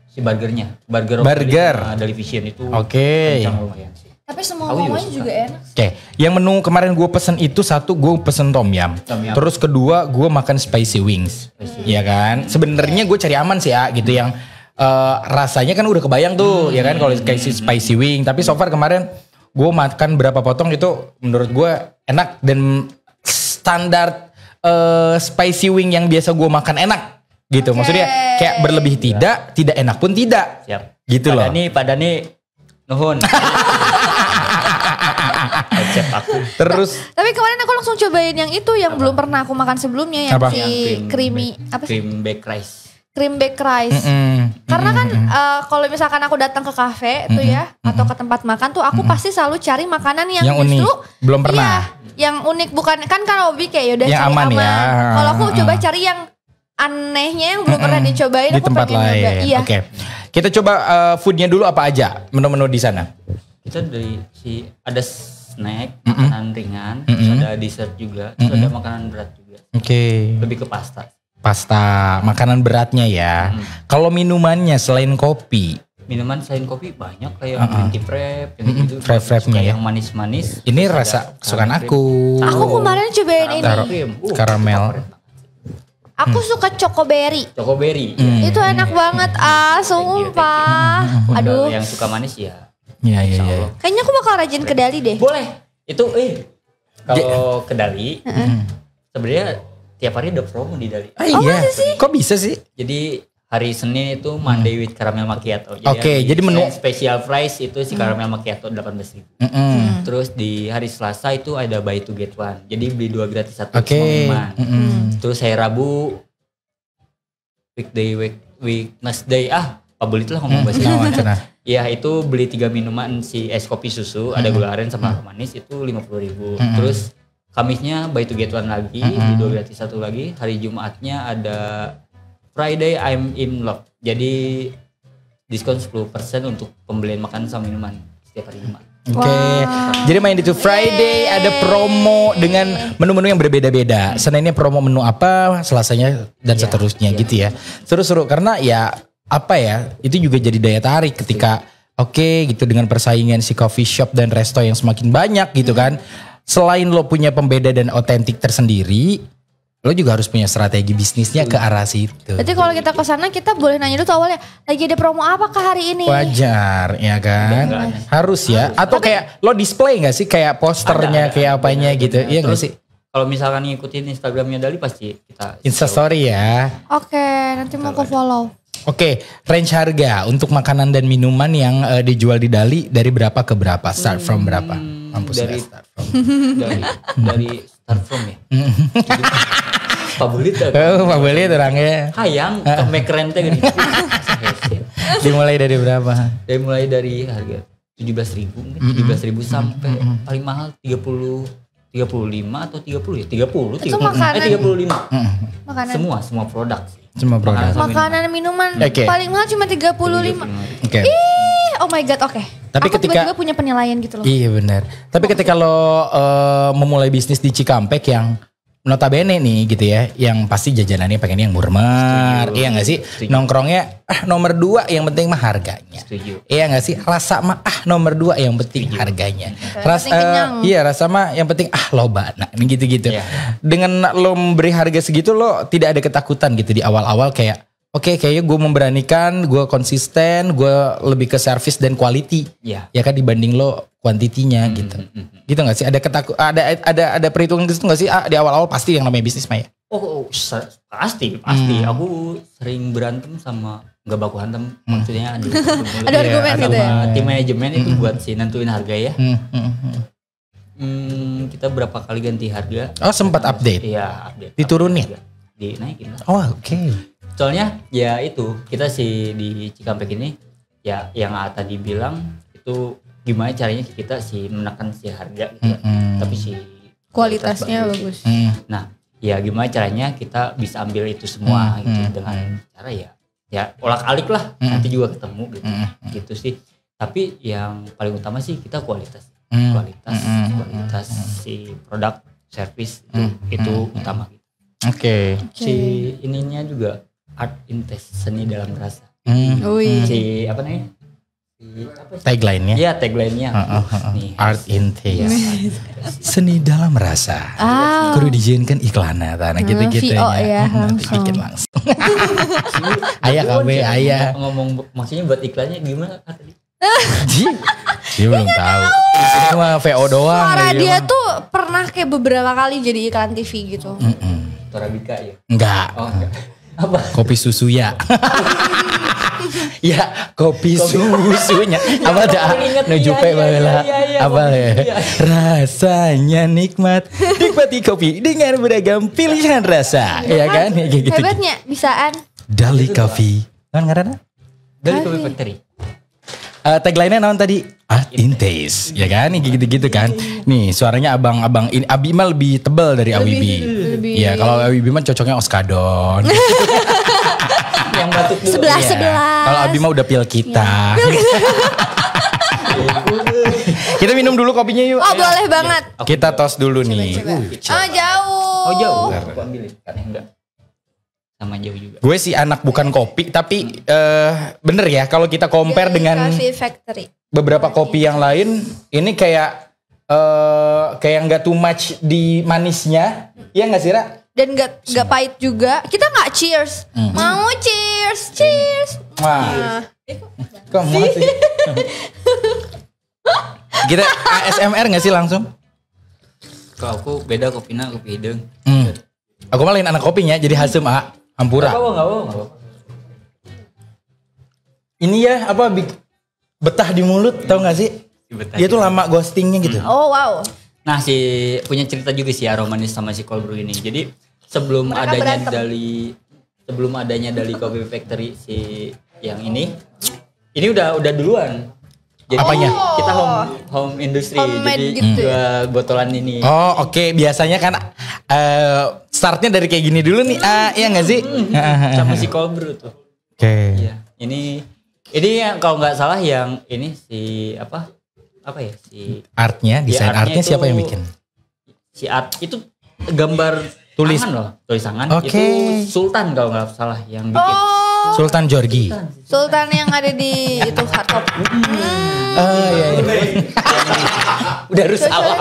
Speaker 2: si burgernya. Burger Dali Vision itu
Speaker 3: Oke.
Speaker 2: kencang lumayan sih.
Speaker 5: Tapi semua
Speaker 2: Aku juga
Speaker 5: momonya
Speaker 2: suka.
Speaker 5: juga enak.
Speaker 3: Oke, yang menu kemarin gue pesen itu satu gue pesen tom yum.
Speaker 2: Tom yum.
Speaker 3: Terus kedua gue makan spicy wings. Iya kan? Sebenarnya gue cari aman sih ya gitu yang rasanya kan udah kebayang tuh ya kan kalau kayak si spicy wing. Tapi so far kemarin gue makan berapa potong itu menurut gue enak dan standar spicy wing yang biasa gue makan enak gitu. Maksudnya kayak berlebih tidak enak pun tidak.
Speaker 2: Siap.
Speaker 3: Gitu loh.
Speaker 2: Pada nih nuhun. Konsep aku.
Speaker 3: Terus
Speaker 5: Tapi kemarin aku langsung cobain yang itu yang belum pernah aku makan sebelumnya yang
Speaker 3: Apa?
Speaker 5: si creamy apa sih?
Speaker 2: Cream baked rice.
Speaker 5: Cream baked rice.
Speaker 3: mm,
Speaker 5: Karena kan kalau misalkan aku datang ke kafe tuh ya atau ke tempat makan tuh aku pasti selalu cari makanan yang
Speaker 3: Yang unik.
Speaker 5: justru
Speaker 3: Belum pernah.
Speaker 5: Iya, yang unik bukan kan kalau Obi kayak yaudah
Speaker 3: Yang
Speaker 5: cari
Speaker 3: aman
Speaker 5: aman.
Speaker 3: ya.
Speaker 5: Kalau aku coba cari yang anehnya yang belum pernah dicobain
Speaker 3: di
Speaker 5: aku
Speaker 3: tempat
Speaker 5: pengen
Speaker 3: lain.
Speaker 5: nyoba. Iya.
Speaker 3: Oke. Kita coba foodnya dulu apa aja menu-menu di sana.
Speaker 2: Kita dari si ada snack, makanan ringan, terus ada dessert juga, terus ada makanan berat juga.
Speaker 3: Oke.
Speaker 2: Lebih ke pasta.
Speaker 3: Pasta, makanan beratnya ya. Kalau minumannya selain kopi,
Speaker 2: Minuman selain kopi banyak kayak green tea frap, yang gitu.
Speaker 3: Frap-frapnya ya.
Speaker 2: Yang manis-manis.
Speaker 3: ini
Speaker 2: Terus
Speaker 3: rasa
Speaker 2: ada
Speaker 3: kesukaan
Speaker 2: caramel
Speaker 3: aku.
Speaker 5: Aku kemarin cobain ini.
Speaker 3: Taruh karamel.
Speaker 5: Aku suka chocoberry.
Speaker 2: Chocoberry.
Speaker 5: Itu enak banget sumpah. Aduh.
Speaker 2: Yang suka manis ya.
Speaker 3: Iya.
Speaker 5: Kayaknya aku bakal rajin ke Dali deh.
Speaker 2: Boleh. Itu kalau ke Dali sebenarnya tiap hari ada promo di Dali.
Speaker 3: Iya. Kok bisa sih?
Speaker 2: Jadi hari Senin itu Monday with caramel macchiato.
Speaker 3: Oke, jadi menu-
Speaker 2: special price itu si caramel macchiato 18.000. Terus di hari Selasa itu ada buy to get one. Jadi beli 2 gratis 1
Speaker 3: Oke.
Speaker 2: semua minuman. Terus hari Rabu Wednesday pabelit lah ngomong bahasa
Speaker 3: Nah,
Speaker 2: Indonesia.
Speaker 3: cenah.
Speaker 2: Ya itu beli 3 minuman si es kopi susu, ada gula aren sama manis itu 50.000. Terus Kamisnya buy to get one lagi, di 2 gratis 1 lagi. Hari Jumatnya ada Friday I'm in love. Jadi diskon 10% untuk pembelian makanan sama minuman setiap hari Jumat.
Speaker 3: Oke. Jadi main di Friday ada promo dengan menu-menu yang berbeda-beda. Seninnya promo menu apa, Selasanya dan seterusnya gitu ya. Seru-seru karena ya apa ya, itu juga jadi daya tarik ketika gitu dengan persaingan si coffee shop dan resto yang semakin banyak gitu kan. Selain lo punya pembeda dan otentik tersendiri, lo juga harus punya strategi bisnisnya ke arah situ.
Speaker 5: Berarti kalau kita ke sana kita boleh nanya dulu tuh awalnya lagi ada promo apakah hari ini?
Speaker 3: Wajar ya kan? Harus ya. Atau kayak lo display gak sih kayak posternya
Speaker 2: Ada,
Speaker 3: kayak apanya gitu. Iya gak
Speaker 2: Terus,
Speaker 3: sih?
Speaker 2: Kalau misalkan ngikutin Instagramnya Dali pasti kita
Speaker 3: Instastory ya.
Speaker 5: Oke, nanti mau ke follow.
Speaker 3: Oke, range harga untuk makanan dan minuman yang dijual di Dali dari berapa ke berapa? Start from berapa? Mampus
Speaker 2: dari
Speaker 3: ya, start from.
Speaker 2: dari start from ya. Pabelit
Speaker 3: Oh, Pak Beli itu orangnya.
Speaker 2: hayang ke mekeren teh gini.
Speaker 3: Dimulai dari berapa?
Speaker 2: Mulai dari harga 17.000 mungkin 17.000 sampai paling mahal 35 atau 30 ya? 30.
Speaker 5: Itu makanan.
Speaker 2: 35.
Speaker 5: Makanan.
Speaker 2: Semua produk sih.
Speaker 3: Semua produk.
Speaker 5: Makanan minuman
Speaker 3: Oke.
Speaker 5: paling mahal cuma 35.
Speaker 3: Oke.
Speaker 5: Oh my god, oke.
Speaker 3: Tapi
Speaker 5: Aku
Speaker 3: ketika-
Speaker 5: tiba-tiba punya penilaian gitu loh.
Speaker 3: Iya benar. Tapi ketika lo memulai bisnis di Cikampek yang notabene nih gitu ya, yang pasti jajanannya pengen yang murmer, iya nggak sih? Nongkrongnya nomor 2 yang penting mah harganya.
Speaker 2: Setuju.
Speaker 3: Iya nggak sih? Rasa mah nomor 2 yang penting harganya.
Speaker 5: penting kenyang.
Speaker 3: Iya rasa mah yang penting loba. Nah ini gitu-gitu.
Speaker 2: Iya.
Speaker 3: Dengan lo memberi harga segitu lo tidak ada ketakutan gitu di awal-awal kayak oke, kayaknya gue memberanikan, gue konsisten, gue lebih ke service dan quality.
Speaker 2: Iya.
Speaker 3: Ya kan dibanding lo kuantitinya gitu. Gitu gak sih? Ada perhitungan gitu gak sih? Di awal-awal pasti yang namanya bisnis mah ya?
Speaker 2: Pasti. Aku sering berantem sama nggak baku hantam, maksudnya
Speaker 5: Ada argumen gitu ya?
Speaker 2: sama tim manajemen itu buat si nentuin harga ya. Kita berapa kali ganti harga?
Speaker 3: Oh sempat update?
Speaker 2: Iya, update.
Speaker 3: Diturunin?
Speaker 2: Dinaikin lah.
Speaker 3: Oh oke.
Speaker 2: Soalnya ya itu kita sih di Cikampek ini ya yang tadi bilang itu gimana caranya kita sih menekan si harga gitu ya. Tapi si
Speaker 5: Kualitasnya bagus.
Speaker 2: Nah, ya gimana caranya kita bisa ambil itu semua gitu dengan cara ya olak-alik lah nanti juga ketemu gitu. Gitu sih. Tapi yang paling utama sih kita kualitas si produk service itu utama gitu.
Speaker 3: Oke.
Speaker 2: Si ininya juga art in taste, seni dalam rasa.
Speaker 5: Wih.
Speaker 2: Si apa namanya? Si apa sih?
Speaker 3: Tagline-nya?
Speaker 2: Iya, tagline-nya. Nih,
Speaker 3: Art in taste. Seni dalam rasa. Kudu diizinkan iklannya tanah gitu-gitu
Speaker 5: VO ya,
Speaker 3: Nanti
Speaker 5: langsung.
Speaker 3: bikin langsung. Ayah KB, ayah.
Speaker 2: Ngomong maksudnya buat iklannya gimana Kak, tadi?
Speaker 3: Dia belum tahu. Cuma VO doang.
Speaker 5: Suara
Speaker 3: ya.
Speaker 5: dia tuh pernah kayak beberapa kali jadi iklan TV gitu.
Speaker 2: Torabika ya?
Speaker 3: Enggak.
Speaker 2: Oh, enggak. Apa?
Speaker 3: Kopi susu ya. Ya kopi susunya. Apa dah?
Speaker 2: Ingat,
Speaker 3: Nujupe
Speaker 2: iya,
Speaker 3: baheula.
Speaker 2: iya,
Speaker 3: Apa
Speaker 2: kopi,
Speaker 3: ya?
Speaker 2: iya.
Speaker 3: Rasanya nikmat. Nikmati kopi dengan beragam pilihan rasa. Ya kan? Ya, gitu.
Speaker 5: Hebatnya bisaan.
Speaker 3: Dali Coffee. Kan ngaranna?
Speaker 2: Dari Kopi Factory.
Speaker 3: Tagline-nya naon tadi? Art in taste, ya kan? Gitu-gitu kan. Nih, suaranya abang-abang ini Abi mah lebih tebal dari Awibi. Iya, kalau Awibi mah cocoknya Oskadon.
Speaker 2: Yang batuk dulu.
Speaker 5: Sebelah.
Speaker 3: Kalau Abi mah udah pil kita. Kita minum dulu kopinya yuk.
Speaker 5: Oh boleh banget.
Speaker 3: Kita tos dulu nih.
Speaker 5: Oh jauh.
Speaker 2: Oh jauh. Aku ambil kan enggak. Sama jauh juga.
Speaker 3: Gue sih anak bukan kopi, tapi bener ya kalau kita compare
Speaker 5: Dari
Speaker 3: dengan
Speaker 5: Coffee Factory.
Speaker 3: beberapa kopi yang lain, ini kayak nggak too much di manisnya, ya nggak sih Ra?
Speaker 5: Dan nggak pahit juga. Kita nggak cheers. Mau cheers.
Speaker 3: Wah,
Speaker 5: Nah,
Speaker 3: kok mau sih? Kita ASMR nggak sih langsung?
Speaker 2: Kalau aku beda kopinya kopi hidung.
Speaker 3: Aku malah anak kopinya, jadi Hasem Hampura.
Speaker 2: Enggak apa-apa.
Speaker 3: Ini ya apa betah di mulut, tau gak sih? Dia tuh lama ghostingnya gitu.
Speaker 5: oh wow.
Speaker 2: Nah punya cerita juga sih Aromanis sama si cold brew ini. Jadi sebelum
Speaker 5: Mereka
Speaker 2: adanya
Speaker 5: berantem.
Speaker 2: dari Coffee Factory si yang ini udah duluan. Jadi
Speaker 3: Apanya?
Speaker 2: kita home industry.
Speaker 5: Homemade
Speaker 2: Jadi
Speaker 5: gitu
Speaker 2: dua botolan ini.
Speaker 3: Oh oke. Biasanya kan startnya dari kayak gini dulu nih, iya gak sih?
Speaker 2: Sama si cold brew tuh.
Speaker 3: Oke.
Speaker 2: Iya. Ini yang kalau nggak salah yang ini si apa ya si
Speaker 3: Artnya, desain
Speaker 2: artnya
Speaker 3: artnya siapa
Speaker 2: itu-
Speaker 3: yang bikin?
Speaker 2: si art itu gambar
Speaker 3: Tulis.
Speaker 2: tangan loh, tulis tangan.
Speaker 3: Oke.
Speaker 2: Itu Sultan kalau nggak salah yang bikin.
Speaker 5: Oh,
Speaker 3: Sultan Jorgi.
Speaker 5: Sultan yang ada di itu hardtop.
Speaker 3: Iya. Udah harus salah.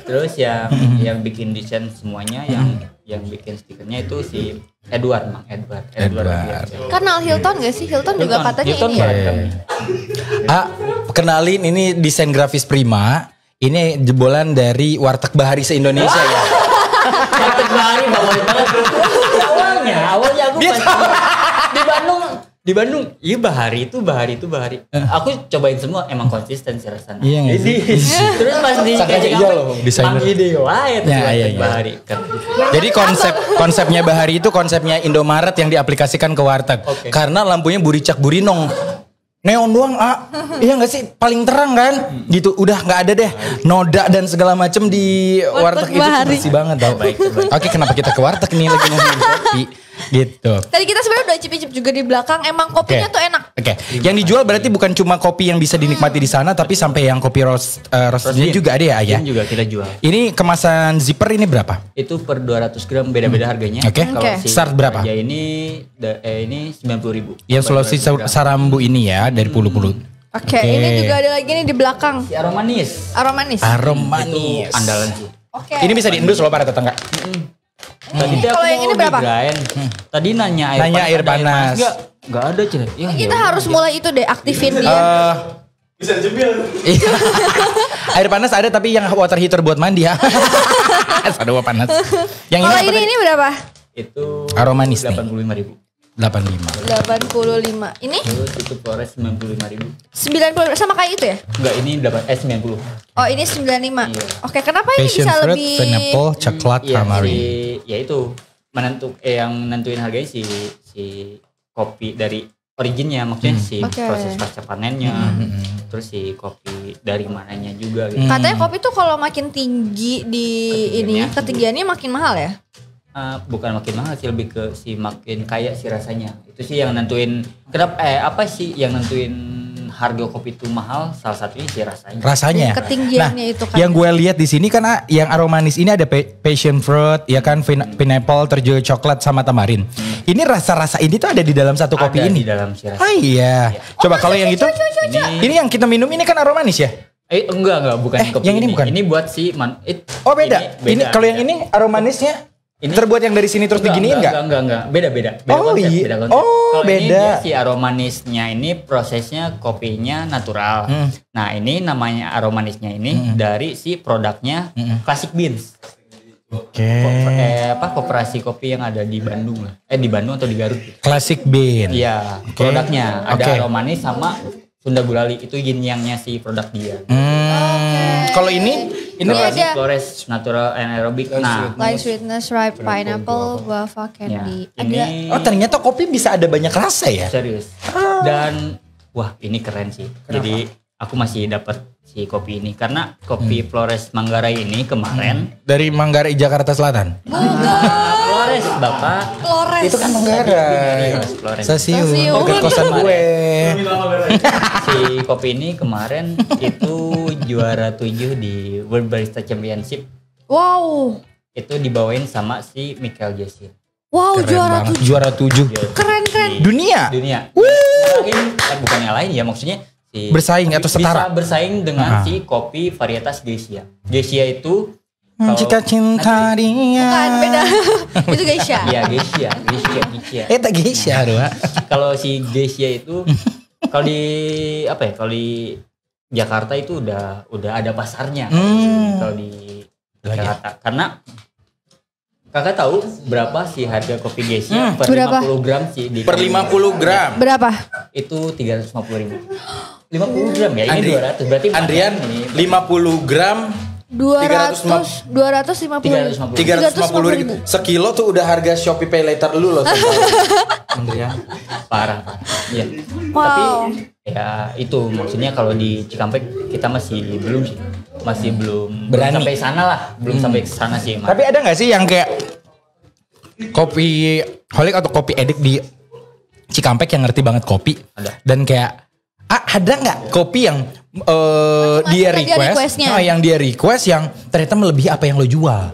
Speaker 2: Terus yang bikin desain semuanya yang bikin stikernya itu si Edward.
Speaker 3: Edward.
Speaker 5: Kenal Hilton gak sih? Hilton juga katanya
Speaker 2: Hilton
Speaker 5: ini ya.
Speaker 2: bareng.
Speaker 3: Kenalin ini desain grafis Prima. Ini jebolan dari Warteg Bahari se-Indonesia ya.
Speaker 2: Warteg Bahari favorit banget. Awalnya aku di Bandung, iya Bahari itu Bahari. Aku cobain semua, emang konsisten sih rasanya.
Speaker 3: Iya nggak sih?
Speaker 2: Terus pas di
Speaker 3: Sangka
Speaker 2: Cikampek,
Speaker 3: iya loh, desainer.
Speaker 2: Mang ide wae tuh
Speaker 3: Ya,
Speaker 2: Warteg
Speaker 3: iya.
Speaker 2: Bahari.
Speaker 3: Jadi konsepnya Bahari itu konsepnya Indomaret yang diaplikasikan ke warteg.
Speaker 2: Oke.
Speaker 3: Karena lampunya buricak burinong. Neon doang, iya nggak sih? Paling terang kan? Gitu, udah nggak ada deh noda dan segala macem di warteg itu
Speaker 5: Bahari.
Speaker 3: bersih banget tau. Oke, kenapa kita ke warteg nih lagi ngomongin kopi? Gitu.
Speaker 5: Tadi kita sebenarnya udah cicip juga di belakang. Emang kopinya tuh enak.
Speaker 3: Oke, yang dijual berarti bukan cuma kopi yang bisa dinikmati di sana, tapi sampai yang kopi roastnya juga ada ya, Ayah?
Speaker 2: Ini juga kita jual.
Speaker 3: Ini kemasan zipper ini berapa?
Speaker 2: Itu per 200 gram beda-beda harganya.
Speaker 3: Oke.
Speaker 2: Kalau
Speaker 5: Oke.
Speaker 2: si
Speaker 3: Start berapa?
Speaker 2: Raja ini 90.000.
Speaker 3: Yang Sulawesi Sarambu ini ya, dari Pulu-Pulu.
Speaker 5: Oke, ini juga ada lagi nih di belakang.
Speaker 2: Si aromanis.
Speaker 5: Aromanis.
Speaker 3: Aroma
Speaker 2: Itu
Speaker 3: manis.
Speaker 2: andalan sih.
Speaker 5: Oke.
Speaker 3: Ini bisa diendus loh para tetangga.
Speaker 2: Tadi tuh
Speaker 5: Kalau
Speaker 2: aku
Speaker 5: yang ini
Speaker 2: mau
Speaker 5: berapa?
Speaker 2: di-grind. Tadi nanya
Speaker 3: Air
Speaker 2: ada
Speaker 3: panas.
Speaker 2: Enggak ada Cile. Ya,
Speaker 5: Kita
Speaker 2: ya
Speaker 5: harus mulai itu deh, aktifin dia.
Speaker 3: Bisa Iya. Air panas ada tapi yang water heater buat mandi ya. Ada panas. Yang ini
Speaker 5: Kalau
Speaker 3: apa tadi?
Speaker 5: ini berapa?
Speaker 2: Itu
Speaker 3: Aromanis nih.
Speaker 2: 85.000.
Speaker 3: 85.
Speaker 5: 85. Ini
Speaker 2: Terus itu Flores 95.000.
Speaker 5: 90 sama kayak itu ya?
Speaker 2: Enggak, ini 90.
Speaker 5: Oh, ini 95.
Speaker 2: Iya.
Speaker 5: Oke, kenapa ini
Speaker 3: Passion
Speaker 5: bisa
Speaker 3: fruit,
Speaker 5: lebih
Speaker 3: pineapple, coklat,
Speaker 2: Iya,
Speaker 3: tamarind.
Speaker 2: ya itu yang nentuin harganya si kopi dari originnya, maksudnya si
Speaker 5: Oke.
Speaker 2: proses pasca panennya, terus si kopi dari mananya juga gitu.
Speaker 5: Katanya kopi tuh kalau makin tinggi di ini ketinggiannya makin mahal ya?
Speaker 2: Bukan makin mahal sih, lebih ke si makin kaya sih rasanya. Itu sih yang nentuin kenapa apa sih yang nentuin harga kopi itu mahal, salah satunya sih rasanya.
Speaker 3: Rasanya.
Speaker 5: Ketinggiannya itu kan.
Speaker 3: Yang gue lihat di sini kan yang aromanis ini ada passion fruit, ya kan pineapple, terus coklat sama tamarin. Ini rasa-rasa ini tuh ada di dalam satu kopi
Speaker 2: Ada
Speaker 3: ini.
Speaker 2: di dalam si rasa.
Speaker 3: Oh iya. Coba kalau yang itu, ini yang kita minum ini kan aromanis ya?
Speaker 2: Enggak, bukan kopi
Speaker 3: yang ini bukan?
Speaker 2: Ini buat si
Speaker 3: Oh beda. Ini kalau yang ini aromanisnya terbuat yang dari sini terus diginiin enggak?
Speaker 2: Enggak. Beda
Speaker 3: Oh,
Speaker 2: konsep,
Speaker 3: iya.
Speaker 2: beda konsep.
Speaker 3: Oh,
Speaker 2: Kalau ini
Speaker 3: beda.
Speaker 2: dia si aromanisnya ini prosesnya kopinya natural. Nah, ini namanya aromanisnya ini dari si produknya Classic Beans.
Speaker 3: Oke.
Speaker 2: Koperasi kopi yang ada di Bandung lah. Di Bandung atau di Garut.
Speaker 3: Classic bean.
Speaker 2: Iya,
Speaker 3: Oke.
Speaker 2: produknya ada
Speaker 3: Oke.
Speaker 2: aromanis sama Sunda Gulali, itu yin yang-nya si produk dia.
Speaker 3: Kalau ini
Speaker 5: Ini
Speaker 2: Kalau si
Speaker 5: ada
Speaker 2: Flores natural anaerobic. Nah,
Speaker 5: light sweetness, ripe pineapple, guava candy.
Speaker 2: ya, ini
Speaker 3: Oh ternyata kopi bisa ada banyak rasa ya?
Speaker 2: serius. Dan wah, ini keren sih. Jadi aku masih dapat si kopi ini karena kopi Flores Manggarai ini kemarin
Speaker 3: Dari Manggarai Jakarta Selatan.
Speaker 2: Flores Bapak
Speaker 5: Flores.
Speaker 3: Itu kan Manggarai.
Speaker 2: Flores.
Speaker 3: Stasiun
Speaker 5: Stasiun.
Speaker 3: dekat kosan gue.
Speaker 2: Si kopi ini kemarin itu juara 7 di World Barista Championship
Speaker 5: Wow.
Speaker 2: Itu dibawain sama si Michael Jackson.
Speaker 5: Wow,
Speaker 3: Keren
Speaker 5: juara
Speaker 3: banget.
Speaker 5: 7.
Speaker 3: Juara 7.
Speaker 5: Keren.
Speaker 3: Dunia.
Speaker 2: Bukan yang lain ya, maksudnya
Speaker 3: Bersaing atau setara?
Speaker 2: Bisa bersaing dengan si kopi varietas Geisha. Geisha itu
Speaker 3: Jika cinta dia.
Speaker 5: Bukan, beda. Itu Geisha.
Speaker 2: Iya, Geisha.
Speaker 3: Tak Geisha doa.
Speaker 2: Kalau si Geisha itu kalau di kalau di Jakarta itu udah ada pasarnya. Kalau di Jakarta. Karena Kakak tahu berapa sih harga kopi Geisha per
Speaker 5: Berapa?
Speaker 2: 50 gram sih?
Speaker 3: Per 50 gram.
Speaker 5: Berapa?
Speaker 2: Itu 350.000. 50 gram ya, ini 200. Berarti
Speaker 3: Andrian 50 gram
Speaker 5: 250.
Speaker 3: 350 ribu. Sekilo tuh udah harga Shopee Pay Later lu loh.
Speaker 2: Andrian parah. Iya.
Speaker 5: Wow.
Speaker 2: Tapi ya itu maksudnya kalau di Cikampek kita masih belum
Speaker 3: Berani.
Speaker 2: sampai sana lah, belum sampai ke sana sih.
Speaker 3: Tapi ada nggak sih yang kayak kopi holik atau kopi edik di Cikampek yang ngerti banget kopi?
Speaker 2: Ada.
Speaker 3: Dan kayak ada nggak kopi yang dia request, yang dia request yang ternyata melebihi apa yang lo jual?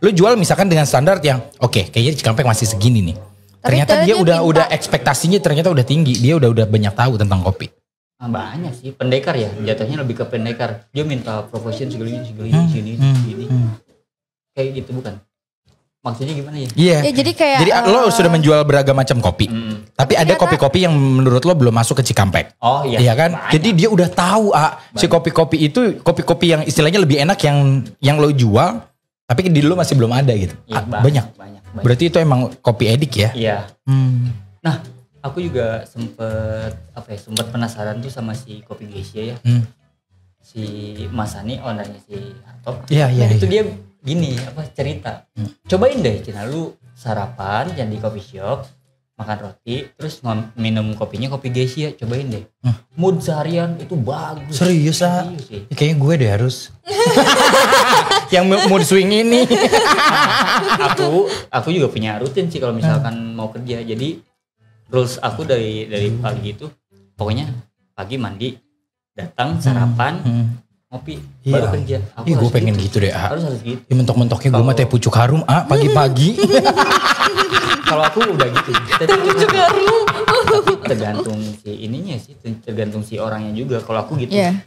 Speaker 3: Lo jual misalkan dengan standar yang oke, kayaknya di Cikampek masih segini nih. Ternyata dia udah ekspektasinya ternyata udah tinggi, dia udah banyak tahu tentang kopi.
Speaker 2: Banyak sih pendekar ya, jatuhnya lebih ke pendekar. Dia minta proportion segini. Kayak gitu bukan? Maksudnya gimana ya?
Speaker 3: Iya.
Speaker 5: Ya, jadi kayak
Speaker 3: lo sudah menjual beragam macam kopi. Tapi ada kopi-kopi yang menurut lo belum masuk ke Cikampek.
Speaker 2: Oh iya.
Speaker 3: Iya kan?
Speaker 2: Banyak.
Speaker 3: Jadi dia udah tahu si kopi-kopi itu kopi-kopi yang istilahnya lebih enak yang lo jual, tapi di lo masih belum ada gitu.
Speaker 2: Iya,
Speaker 3: Banyak. Berarti itu emang kopi edik ya?
Speaker 2: Iya. Nah, aku juga sempet penasaran tuh sama si kopi Geisha ya. Si Mas Ani, ownernya si Harto.
Speaker 3: Iya.
Speaker 2: Itu dia gini cerita. Cobain deh Cina, lu sarapan jangan di coffee shop, makan roti, terus minum kopinya kopi Geisha, cobain deh. Mood seharian itu bagus.
Speaker 3: Serius ah?
Speaker 2: Sih.
Speaker 3: Kayaknya gue deh harus. Yang mood swing ini.
Speaker 2: Aku juga punya rutin sih kalau misalkan mau kerja. Jadi rules aku dari pagi itu pokoknya pagi mandi, datang sarapan, ngopi, baru kerja.
Speaker 3: Gue pengen gitu deh.
Speaker 2: Harus gitu.
Speaker 3: Ya, mentok-mentoknya gue mah teh pucuk harum pagi-pagi.
Speaker 2: Kalau aku udah gitu.
Speaker 5: Pucuk harum.
Speaker 2: Tergantung si ininya sih, tergantung si orangnya juga. Kalau aku gitu.
Speaker 5: Iya.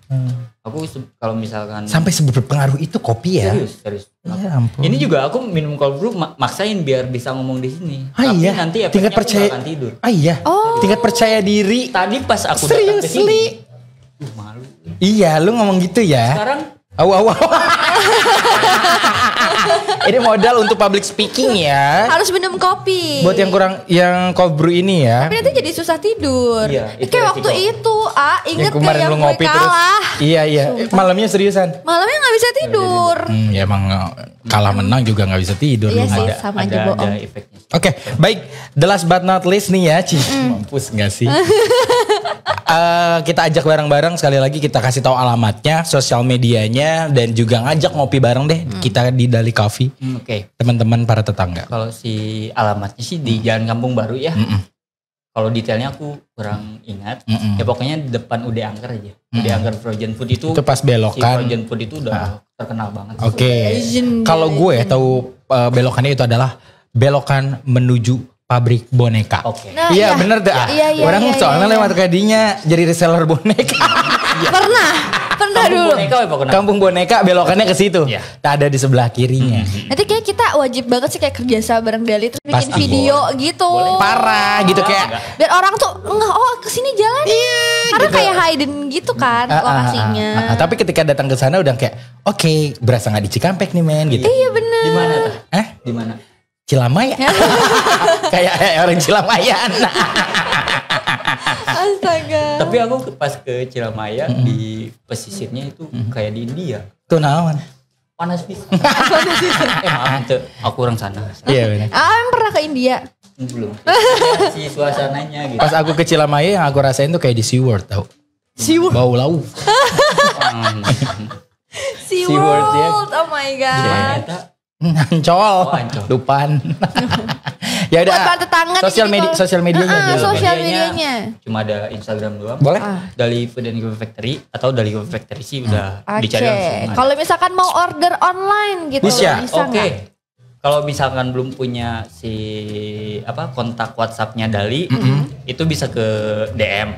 Speaker 2: Aku kalau misalkan
Speaker 3: Sampai seberpengaruh itu kopi ya?
Speaker 2: Serius.
Speaker 3: Ya ampun.
Speaker 2: Ini juga aku minum cold brew maksain biar bisa ngomong di sini.
Speaker 3: Iya.
Speaker 2: Tapi nanti
Speaker 3: tingkat
Speaker 2: efeknya
Speaker 3: percaya
Speaker 2: aku gak akan tidur.
Speaker 3: Iya. Tingkat percaya diri.
Speaker 2: Tadi pas aku datang ke sini, malu.
Speaker 3: Iya, lu ngomong gitu ya.
Speaker 2: Sekarang
Speaker 3: Aw. Ini modal untuk public speaking ya.
Speaker 5: Harus minum kopi.
Speaker 3: Buat yang cold brew ini ya.
Speaker 5: Tapi nanti jadi susah tidur.
Speaker 2: Iya, itu
Speaker 5: Kayak
Speaker 2: resiko.
Speaker 5: waktu itu, inget
Speaker 3: Yang kemarin
Speaker 5: gak yang
Speaker 3: lu
Speaker 5: gue
Speaker 3: ngopi terus.
Speaker 5: kalah.
Speaker 3: Iya. Malamnya seriusan.
Speaker 5: Malamnya gak bisa tidur.
Speaker 3: Ya emang kalah menang juga nggak bisa tidur.
Speaker 5: Iya
Speaker 3: lu
Speaker 5: sih,
Speaker 3: ada.
Speaker 5: sama aja bohong.
Speaker 2: ada efeknya.
Speaker 3: Oke, baik. The last but not least nih ya, mampus nggak sih? Kita ajak bareng-bareng sekali lagi, kita kasih tahu alamatnya, sosial medianya, dan juga ngajak ngopi bareng deh kita di Dali Coffee.
Speaker 2: Oke.
Speaker 3: Teman-teman para tetangga.
Speaker 2: Kalau si alamatnya sih di Jalan Kampung Baru ya. Kalau detailnya aku kurang ingat. Ya pokoknya depan UD Angker aja. UD Angker Frozen Food itu
Speaker 3: Itu pas
Speaker 2: si
Speaker 3: belokan.
Speaker 2: Frozen Food itu udah terkenal banget.
Speaker 3: Oke. Kalau gue tahu belokannya itu adalah belokan menuju pabrik boneka.
Speaker 2: Oke.
Speaker 5: Nah,
Speaker 3: Iya bener tuh.
Speaker 5: Iya,
Speaker 3: Orang
Speaker 5: iya,
Speaker 3: soalnya
Speaker 5: iya.
Speaker 3: lewat kadinya jadi reseller boneka.
Speaker 5: Pernah dulu.
Speaker 2: Boneka apa kenapa?
Speaker 3: Kampung boneka belokannya ke situ.
Speaker 2: Iya.
Speaker 3: Tak ada di sebelah kirinya.
Speaker 5: Nanti kayak kita wajib banget sih kayak kerjasama bareng Dali terus bikin
Speaker 3: Pasti.
Speaker 5: video gitu.
Speaker 3: Parah gitu kayak.
Speaker 5: Biar orang tuh kesini jalan. Karena kayak hidden gitu kan lokasinya.
Speaker 3: Tapi ketika datang ke sana udah kayak oke, berasa nggak di Cikampek nih men gitu.
Speaker 5: Iya bener.
Speaker 2: Di mana tuh?
Speaker 3: Di
Speaker 2: mana?
Speaker 3: Cilamaya. Kayak orang Cilamayan.
Speaker 5: Astaga.
Speaker 2: Tapi aku pas ke Cilamaya di pesisirnya itu kayak di India.
Speaker 3: Tuh naon.
Speaker 2: Panas bisa. Maaf tuh, aku orang sana.
Speaker 3: Iya benar.
Speaker 5: Em pernah ke India.
Speaker 2: Belum. Si suasananya gitu.
Speaker 3: Pas aku ke Cilamaya yang aku rasain tuh kayak di SeaWorld tau.
Speaker 5: SeaWorld.
Speaker 3: Bau lauk.
Speaker 5: SeaWorld
Speaker 3: ya.
Speaker 5: Oh my god.
Speaker 2: Gimana eta?
Speaker 3: Ancol.
Speaker 2: Oh, Ancol.
Speaker 3: Lupan. Ya udah.
Speaker 5: Buat tetangga di
Speaker 3: Sosial
Speaker 5: sini
Speaker 3: media,
Speaker 5: kalau-
Speaker 3: sosial medianya dulu.
Speaker 5: Sosial
Speaker 2: Medianya
Speaker 5: medianya.
Speaker 2: Cuma ada Instagram doang.
Speaker 3: Boleh?
Speaker 2: Dali Food and Coffee Factory atau Dali Coffee Factory sih udah dicari langsung.
Speaker 5: Oke.
Speaker 2: ada.
Speaker 5: Kalau misalkan mau order online gitu
Speaker 3: Bisa.
Speaker 5: bisa
Speaker 2: Oke.
Speaker 5: nggak?
Speaker 2: Kalau misalkan belum punya kontak WhatsApp-nya Dali, itu bisa ke DM.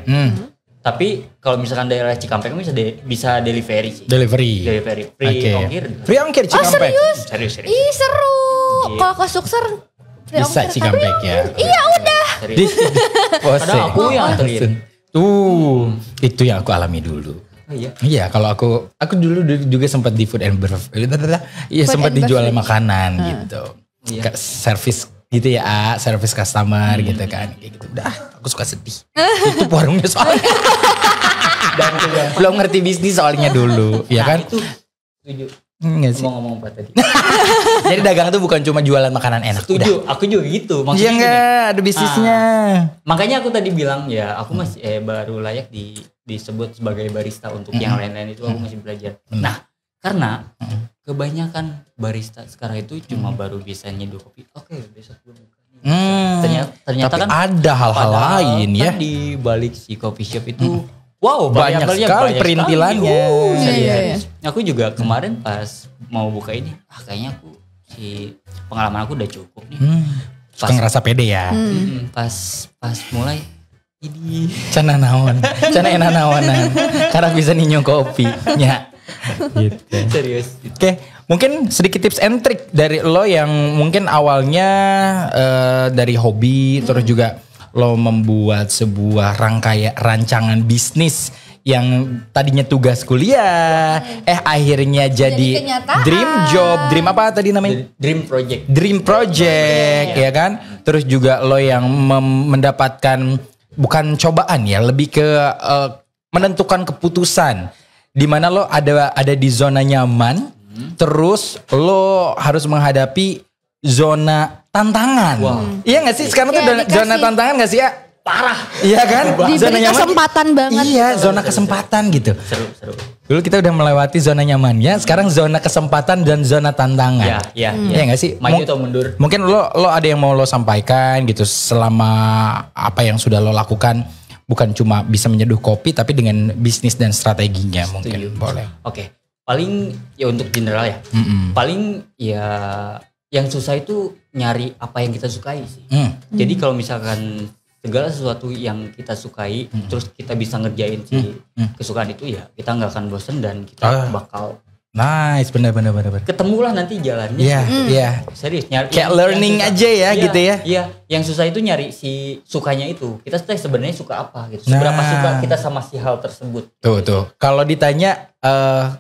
Speaker 2: Tapi kalau misalkan daerah Cikampek bisa delivery sih.
Speaker 3: Delivery.
Speaker 2: Delivery free
Speaker 3: Oke.
Speaker 2: ongkir.
Speaker 3: Free ongkir
Speaker 5: Oh
Speaker 3: Cikampek.
Speaker 5: serius?
Speaker 2: Serius.
Speaker 5: Ih seru.
Speaker 2: Iya.
Speaker 5: Kalau ke Sukser
Speaker 3: Bisa Cikampek ya.
Speaker 5: Iya udah.
Speaker 2: Serius. Kadang aku yang anterin.
Speaker 3: Tuh, itu yang aku alami dulu.
Speaker 2: Oh iya.
Speaker 3: Iya, kalau aku dulu juga sempat di food and beverage. Iya,
Speaker 5: Food
Speaker 3: sempat
Speaker 5: and
Speaker 3: dijual
Speaker 5: beverage.
Speaker 3: makanan gitu.
Speaker 2: Iya.
Speaker 3: Kayak service gitu ya, service customer gitu kan. Kayak gitu. Udah, aku suka sedih. Itu warungnya soalnya. Dan belum ngerti bisnis soalnya dulu, ya kan?
Speaker 2: Itu setuju.
Speaker 3: Enggak sih.
Speaker 2: Ngomong apa tadi?
Speaker 3: Jadi dagang tuh bukan cuma jualan makanan enak. Udah.
Speaker 2: Setuju. Aku juga gitu.
Speaker 3: Iya
Speaker 2: Maksudnya gini,
Speaker 3: enggak, ada bisnisnya.
Speaker 2: makanya aku tadi bilang ya aku masih baru layak disebut sebagai barista untuk yang lain-lain itu aku masih belajar. Nah, karena kebanyakan barista sekarang itu cuma baru bisa nyeduh kopi. Oke, besok gue buka. Ternyata
Speaker 3: Tapi
Speaker 2: kan
Speaker 3: ada hal-hal
Speaker 2: padahal
Speaker 3: lain
Speaker 2: kan
Speaker 3: ya.
Speaker 2: di balik si coffee shop itu wow
Speaker 3: Banyak
Speaker 2: variabelnya
Speaker 3: sekali
Speaker 2: banyak
Speaker 3: perintilannya.
Speaker 2: sekali.
Speaker 5: Iya,
Speaker 2: Serius. Aku juga kemarin pas mau buka ini, kayaknya aku pengalaman aku udah cukup nih.
Speaker 3: Suka ngerasa pede ya.
Speaker 2: Pas mulai ini
Speaker 3: Cana naon, cana enak naonan. Karena bisa ninyo kopi. Ya. Gitu.
Speaker 2: serius.
Speaker 3: Oke, mungkin sedikit tips and trick dari lo yang mungkin awalnya dari hobi terus juga lo membuat sebuah rancangan bisnis yang tadinya tugas kuliah, akhirnya jadi
Speaker 5: kenyataan.
Speaker 3: dream job, dream apa tadi namanya?
Speaker 2: Dream Project.
Speaker 3: Dream project, ya kan? Terus juga lo yang mendapatkan bukan cobaan ya, lebih ke menentukan keputusan, di mana lo ada di zona nyaman, terus lo harus menghadapi zona tantangan. Iya nggak sih? Sekarang tuh
Speaker 5: Kayak
Speaker 3: zona
Speaker 5: dikasih.
Speaker 3: tantangan nggak sih ya?
Speaker 2: Parah.
Speaker 3: Iya kan?
Speaker 5: Diberi kesempatan banget.
Speaker 3: Iya, zona kesempatan gitu.
Speaker 2: Seru.
Speaker 3: Dulu kita udah melewati zona nyamannya, sekarang zona kesempatan dan zona tantangan.
Speaker 2: Iya.
Speaker 3: Iya nggak sih?
Speaker 2: Maju atau mundur.
Speaker 3: Mungkin lo ada yang mau lo sampaikan gitu selama apa yang sudah lo lakukan, bukan cuma bisa menyeduh kopi tapi dengan bisnis dan strateginya mungkin.
Speaker 2: Setuju.
Speaker 3: Boleh.
Speaker 2: Oke. Paling ya untuk general ya. Paling ya yang susah itu nyari apa yang kita sukai sih. Jadi kalau misalkan segala sesuatu yang kita sukai terus kita bisa ngerjain si kesukaan itu ya kita nggak akan bosen dan kita bakal
Speaker 3: Nice, benar.
Speaker 2: ketemulah nanti jalannya.
Speaker 3: Iya.
Speaker 2: Serius nyari
Speaker 3: Kayak
Speaker 2: yang
Speaker 3: learning
Speaker 2: susah.
Speaker 3: aja ya,
Speaker 2: Iya,
Speaker 3: gitu ya.
Speaker 2: Iya, yang susah itu nyari si sukanya itu. Kita sebenarnya suka apa gitu. Seberapa
Speaker 3: Nah.
Speaker 2: suka kita sama si hal tersebut.
Speaker 3: Tuh. Kalau ditanya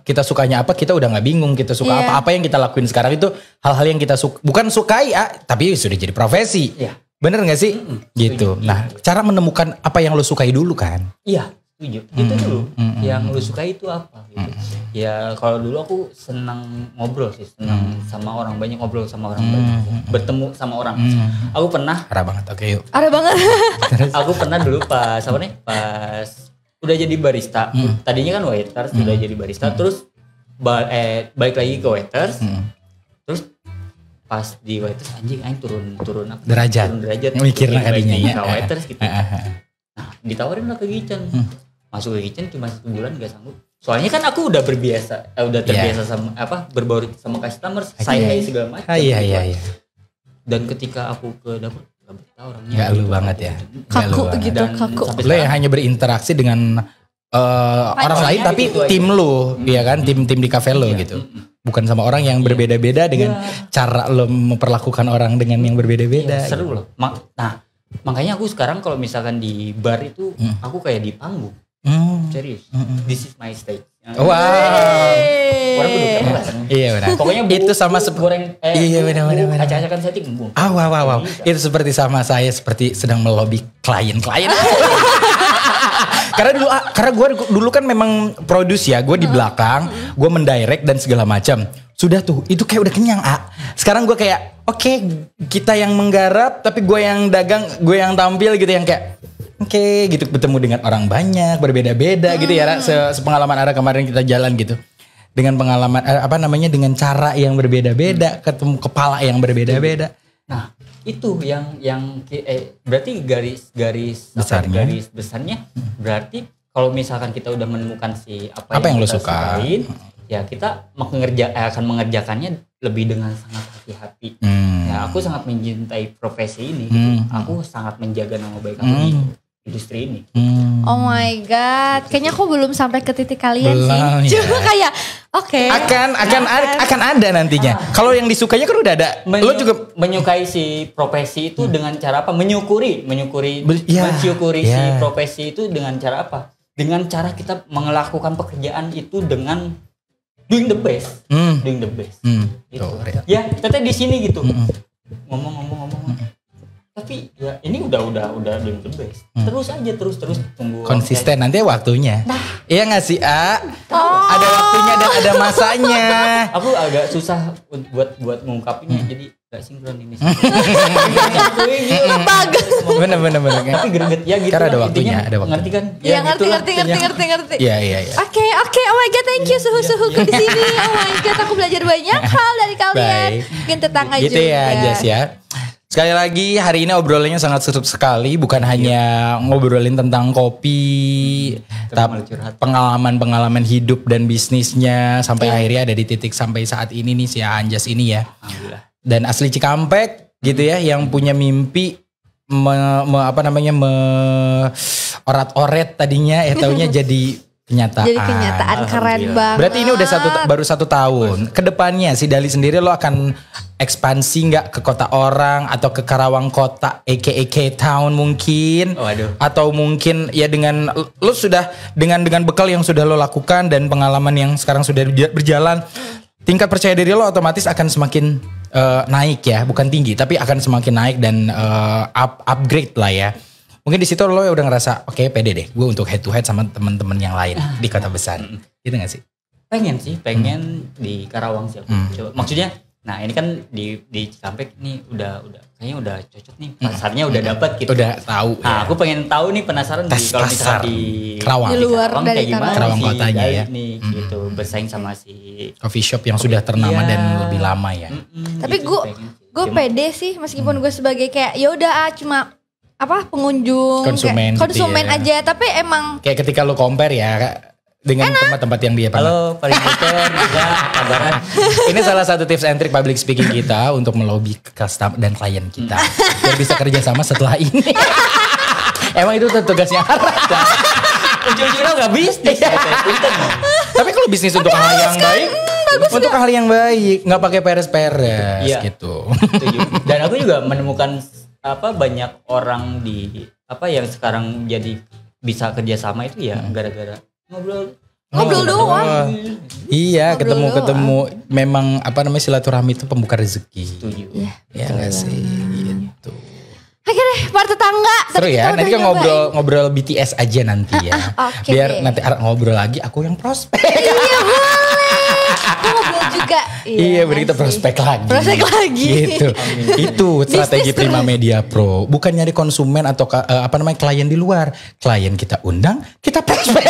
Speaker 3: kita sukanya apa, kita udah nggak bingung kita suka
Speaker 5: Iya.
Speaker 3: apa. Apa yang kita lakuin sekarang itu hal-hal yang kita bukan sukai tapi sudah jadi profesi.
Speaker 2: Iya.
Speaker 3: Bener nggak sih? Gitu. Nah, cara menemukan apa yang lo sukai dulu kan?
Speaker 2: Iya, setuju. Itu dulu. Yang lu suka itu apa gitu. Ya kalau dulu aku senang ngobrol sih, senang sama orang banyak, ngobrol sama orang banyak, bertemu sama orang. Aku pernah
Speaker 3: Parah banget. Oke, yuk.
Speaker 5: Ada banget.
Speaker 2: aku pernah dulu pas udah jadi barista. Tadinya kan waiters, udah jadi barista terus balik lagi ke waiters. Terus pas di waiters anjing turun apa?
Speaker 3: Derajat.
Speaker 2: Turun derajat.
Speaker 3: Mikirnya
Speaker 2: Balik
Speaker 3: kadinya,
Speaker 2: lagi
Speaker 3: ya.
Speaker 2: ke waiters gitu. Nah, ditawarin lah ke kitchen. Masuk ke kitchen cuma 1 bulan gak sanggup. Soalnya kan aku udah udah terbiasa sama berbaur sama customer, saya segala macam.
Speaker 3: Iya.
Speaker 2: Dan ketika aku ke dapur gak betah orangnya.
Speaker 3: Nggak lu banget ya. Nggak lu
Speaker 5: Kaku
Speaker 3: banget.
Speaker 5: gitu,
Speaker 2: Dan
Speaker 5: kaku.
Speaker 2: sampai
Speaker 3: Lo yang
Speaker 2: sekarang
Speaker 3: hanya berinteraksi dengan orang lain tapi
Speaker 2: itu aja.
Speaker 3: tim lo, ya kan? Tim di kafe lo gitu. Bukan sama orang yang berbeda-beda dengan cara lo memperlakukan orang dengan yang berbeda-beda.
Speaker 2: seru loh. Nah, makanya aku sekarang kalau misalkan di bar itu aku kayak di panggung. Serius. This is my stage.
Speaker 3: Wow.
Speaker 2: Orang udah pernah kan.
Speaker 3: Iya benar.
Speaker 2: Pokoknya
Speaker 3: itu sama
Speaker 2: goreng
Speaker 3: iya benar.
Speaker 2: acak-acakan kan setting bung.
Speaker 3: Wow. Itu seperti sama saya seperti sedang melobi klien-klien. Karena gue dulu kan memang produce ya, gue di belakang, gue mendirect dan segala macam. Sudah tuh, itu kayak udah kenyang Sekarang gue kayak, oke, kita yang menggarap, tapi gue yang dagang, gue yang tampil gitu yang kayak, oke, gitu bertemu dengan orang banyak, berbeda-beda gitu ya. Sepengalaman Ara kemarin kita jalan gitu, dengan pengalaman dengan cara yang berbeda-beda, ketemu kepala yang berbeda-beda.
Speaker 2: Nah, itu yang berarti garis
Speaker 3: Besarnya.
Speaker 2: garis besarnya berarti kalau misalkan kita udah menemukan apa
Speaker 3: yang lo
Speaker 2: kita
Speaker 3: suka,
Speaker 2: sukain, ya kita akan mengerjakannya lebih dengan sangat hati-hati. Ya, aku sangat mencintai profesi ini. Aku sangat menjaga nama baik aku di industri ini.
Speaker 5: Oh my god, kayaknya aku belum sampai ke titik kalian
Speaker 3: Belum,
Speaker 5: sih.
Speaker 3: ya.
Speaker 5: Cuma kayak oke.
Speaker 3: Akan ada nantinya. Kalau yang disukainya kan udah ada. Lo juga
Speaker 2: menyukai si profesi itu dengan cara apa? Menyukuri
Speaker 3: Ya,
Speaker 2: mensyukuri si
Speaker 3: ya.
Speaker 2: profesi itu dengan cara apa? Dengan cara kita melakukan pekerjaan itu dengan doing the best. Doing the best. Gitu.
Speaker 3: Tuh,
Speaker 2: Ya, teteh di sini gitu. Ngomong. Tapi ya ini udah doing the best. Terus aja terus tunggu
Speaker 3: konsisten nanti waktunya. Iya nggak sih, A? Ada waktunya dan ada masanya.
Speaker 2: Aku agak susah buat mengungkapinnya, jadi gak sinkron ini.
Speaker 5: Lembaga.
Speaker 3: Bener.
Speaker 2: Tapi greget ya gitu.
Speaker 3: Karena ada
Speaker 2: lah,
Speaker 3: waktunya,
Speaker 2: intinya.
Speaker 3: ada waktunya.
Speaker 2: Ngerti kan?
Speaker 5: Iya
Speaker 2: gitulah
Speaker 5: ngerti.
Speaker 3: Iya.
Speaker 5: Oke, oh my god, thank you suhu-suhuku di sini. Oh my god, aku belajar banyak hal dari kalian.
Speaker 3: Baik.
Speaker 5: Mungkin tetangga
Speaker 3: Gitu
Speaker 5: juga.
Speaker 3: ya, Jas ya. Sekali lagi hari ini obrolannya sangat seru sekali, bukan hanya ngobrolin tentang kopi, tapi
Speaker 2: malah curhat.
Speaker 3: pengalaman hidup dan bisnisnya sampai akhirnya ada di titik sampai saat ini nih si Anjas ini ya.
Speaker 2: Alhamdulillah.
Speaker 3: Dan asli Cikampek gitu ya, yang punya mimpi orat-oret tadinya taunya jadi kenyataan.
Speaker 5: Jadi kenyataan keren banget.
Speaker 3: Berarti ini udah baru satu tahun. Kedepannya si Dali sendiri lo akan ekspansi nggak ke kota orang atau ke Karawang kota, aka Town mungkin?
Speaker 2: Waduh.
Speaker 3: Atau mungkin ya dengan lo sudah dengan bekal yang sudah lo lakukan dan pengalaman yang sekarang sudah berjalan, tingkat percaya diri lo otomatis akan semakin naik ya, bukan tinggi tapi akan semakin naik dan upgrade lah ya. Mungkin di situ lo udah ngerasa oke, pede deh gue untuk head to head sama teman-teman yang lain di kota besar. Gitu gak sih?
Speaker 2: Pengen di Karawang sih aku. Coba. Maksudnya nah ini kan di Cikampek nih udah kayaknya udah cocok nih, pasarnya udah dapat gitu.
Speaker 3: Udah tahu.
Speaker 2: Nah, aku pengen tahu nih, penasaran
Speaker 3: Tes
Speaker 2: kalau
Speaker 3: pasar
Speaker 2: misalkan di
Speaker 3: Karawang.
Speaker 5: Di luar
Speaker 2: Karawang
Speaker 5: dari
Speaker 2: kayak gimana
Speaker 3: Karawang
Speaker 2: sih
Speaker 3: kotanya
Speaker 2: Dali
Speaker 3: ya.
Speaker 2: nih gitu, bersaing sama si
Speaker 3: Coffee shop yang sudah ternama
Speaker 2: Iya.
Speaker 3: dan lebih lama ya.
Speaker 5: Tapi
Speaker 2: gitu,
Speaker 5: gue
Speaker 2: pengen sih.
Speaker 5: gue
Speaker 2: Cuma-
Speaker 5: pede sih meskipun gue sebagai kayak ya udah cuma pengunjung
Speaker 3: Konsumen
Speaker 5: kayak
Speaker 3: gitu
Speaker 5: konsumen
Speaker 3: ya.
Speaker 5: aja, tapi emang
Speaker 3: Kayak ketika lo compare ya dengan tempat-tempat yang dia pernah.
Speaker 2: Halo, Paling Booker juga kabaran.
Speaker 3: Ini salah satu tips and trick public speaking kita untuk melobi customer dan klien kita biar bisa kerja sama setelah ini. Emang itu tugasnya Arah.
Speaker 2: Ujung-ujungnya nggak bisnis. Punten.
Speaker 3: Tapi kalau bisnis untuk hal yang baik, untuk hal yang baik, nggak pakai peres-peres
Speaker 2: Iya.
Speaker 3: gitu.
Speaker 2: Setuju. Dan aku juga menemukan banyak orang yang sekarang jadi bisa kerjasama itu ya gara-gara ngobrol
Speaker 5: doang.
Speaker 3: Iya,
Speaker 5: Ngobrol
Speaker 3: ketemu memang silaturahmi itu pembuka rezeki.
Speaker 2: Setuju.
Speaker 3: Ya nggak sih gitu.
Speaker 5: Oke deh, para tetangga.
Speaker 3: Seru
Speaker 5: Tadi
Speaker 3: ya,
Speaker 5: kita
Speaker 3: nanti
Speaker 5: udah
Speaker 3: kan
Speaker 5: nyobain.
Speaker 3: ngobrol BTS aja nanti ya.
Speaker 5: Oke
Speaker 3: Biar
Speaker 5: deh.
Speaker 3: nanti ngobrol lagi aku yang prospek.
Speaker 5: Iya boleh. Aku ngobrol juga.
Speaker 3: Iya, biar kita
Speaker 5: sih.
Speaker 3: prospek lagi.
Speaker 5: Prospek lagi.
Speaker 3: Gitu. Itu strategi
Speaker 5: Bisnis
Speaker 3: Prima
Speaker 5: terus.
Speaker 3: Media Pro. Bukan nyari konsumen atau klien di luar. Klien kita undang, kita prospek.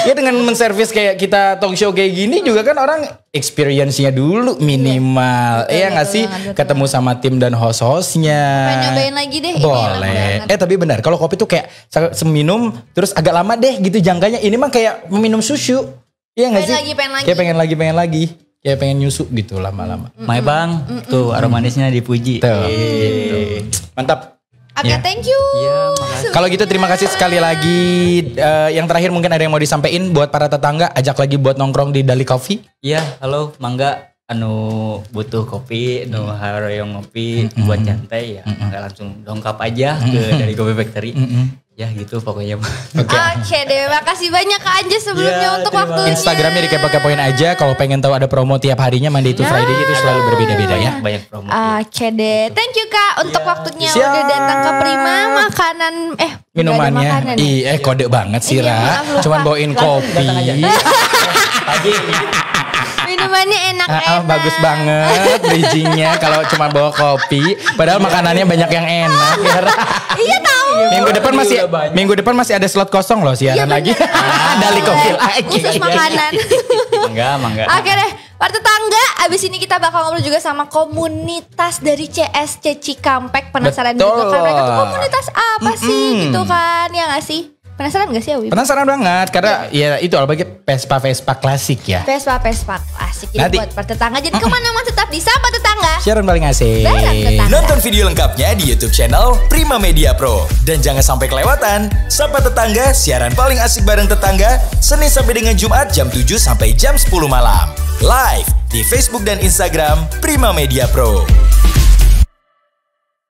Speaker 3: Ya dengan menservis kayak kita talk show kayak gini juga kan orang experience-nya dulu minimal. Iya nggak sih?
Speaker 5: betul
Speaker 3: Ketemu sama tim dan host-hostnya.
Speaker 5: Pengen nyobain lagi deh, ini enak
Speaker 3: Boleh.
Speaker 5: banget.
Speaker 3: Tapi benar, kalau kopi tuh kayak seminum terus agak lama deh gitu jangkanya. Ini mah kayak meminum susu. Iya nggak sih?
Speaker 5: Pengen lagi.
Speaker 3: Kayak pengen lagi. Kayak pengen nyusu gitu lama-lama.
Speaker 2: Mai Bang, tuh aroma manisnya dipuji.
Speaker 3: Tuh, gitu. Mantap.
Speaker 5: Oke,
Speaker 3: Ya.
Speaker 5: thank you.
Speaker 2: Iya, makasih.
Speaker 3: Kalau gitu terima kasih sekali lagi. Yang terakhir mungkin ada yang mau disampaikan buat para tetangga, ajak lagi buat nongkrong di Dali Coffee.
Speaker 2: Iya, halo, mangga butuh kopi, haroyong ngopi buat nyantai ya. Mangga langsung dongkap aja ke dari Kopi Factory. Ya gitu pokoknya.
Speaker 5: Oke deh, makasih banyak Kak Anjas sebelumnya
Speaker 2: Ya,
Speaker 5: untuk
Speaker 2: terima
Speaker 5: waktunya.
Speaker 3: Instagramnya dikepo-kepoin aja. Kalau pengen tahu ada promo tiap harinya Monday to Friday itu selalu berbeda-beda ya.
Speaker 2: Banyak promo.
Speaker 5: Oke deh, thank you Kak untuk waktunya
Speaker 3: Siap.
Speaker 5: udah datang ke Prima. Makanan
Speaker 3: Minumannya,
Speaker 5: nggak ada makanan ya?
Speaker 3: kode banget sih
Speaker 5: Iya,
Speaker 3: Ra.
Speaker 5: maaf, lupa.
Speaker 3: Cuman bawain kopi.
Speaker 2: Datang aja. Pagi.
Speaker 5: Minumannya enak-enak.
Speaker 3: Bagus banget bridgingnya kalau cuma bawa kopi. Padahal makanannya banyak yang enak. Ya, Ra.
Speaker 5: Iya tahu.
Speaker 3: Minggu depan masih ada slot kosong loh siaran
Speaker 5: Iya,
Speaker 3: lagi.
Speaker 5: bener.
Speaker 3: Dali Coffee lagi.
Speaker 5: Khusus makanan.
Speaker 2: Mangga.
Speaker 5: Oke deh, Para tetangga, abis ini kita bakal ngobrol juga sama komunitas dari CSC Cikampek. Penasaran
Speaker 3: Betul.
Speaker 5: juga kan mereka tuh komunitas apa sih gitu kan, ya gak sih? Penasaran gak sih Awi?
Speaker 3: Penasaran banget karena ya itu apalagi Vespa klasik ya.
Speaker 5: Vespa klasik. Jadi
Speaker 3: Nanti.
Speaker 5: buat para tetangga, jadi kemana-mana tetap di Sapa Tetangga.
Speaker 3: Siaran paling asik.
Speaker 5: Bareng tetangga.
Speaker 1: Nonton video lengkapnya di YouTube channel Prima Media Pro. Dan jangan sampai kelewatan Sapa Tetangga, siaran paling asik bareng tetangga, Senin sampai dengan Jumat jam 7 sampai jam 10 malam. Live di Facebook dan Instagram Prima Media Pro.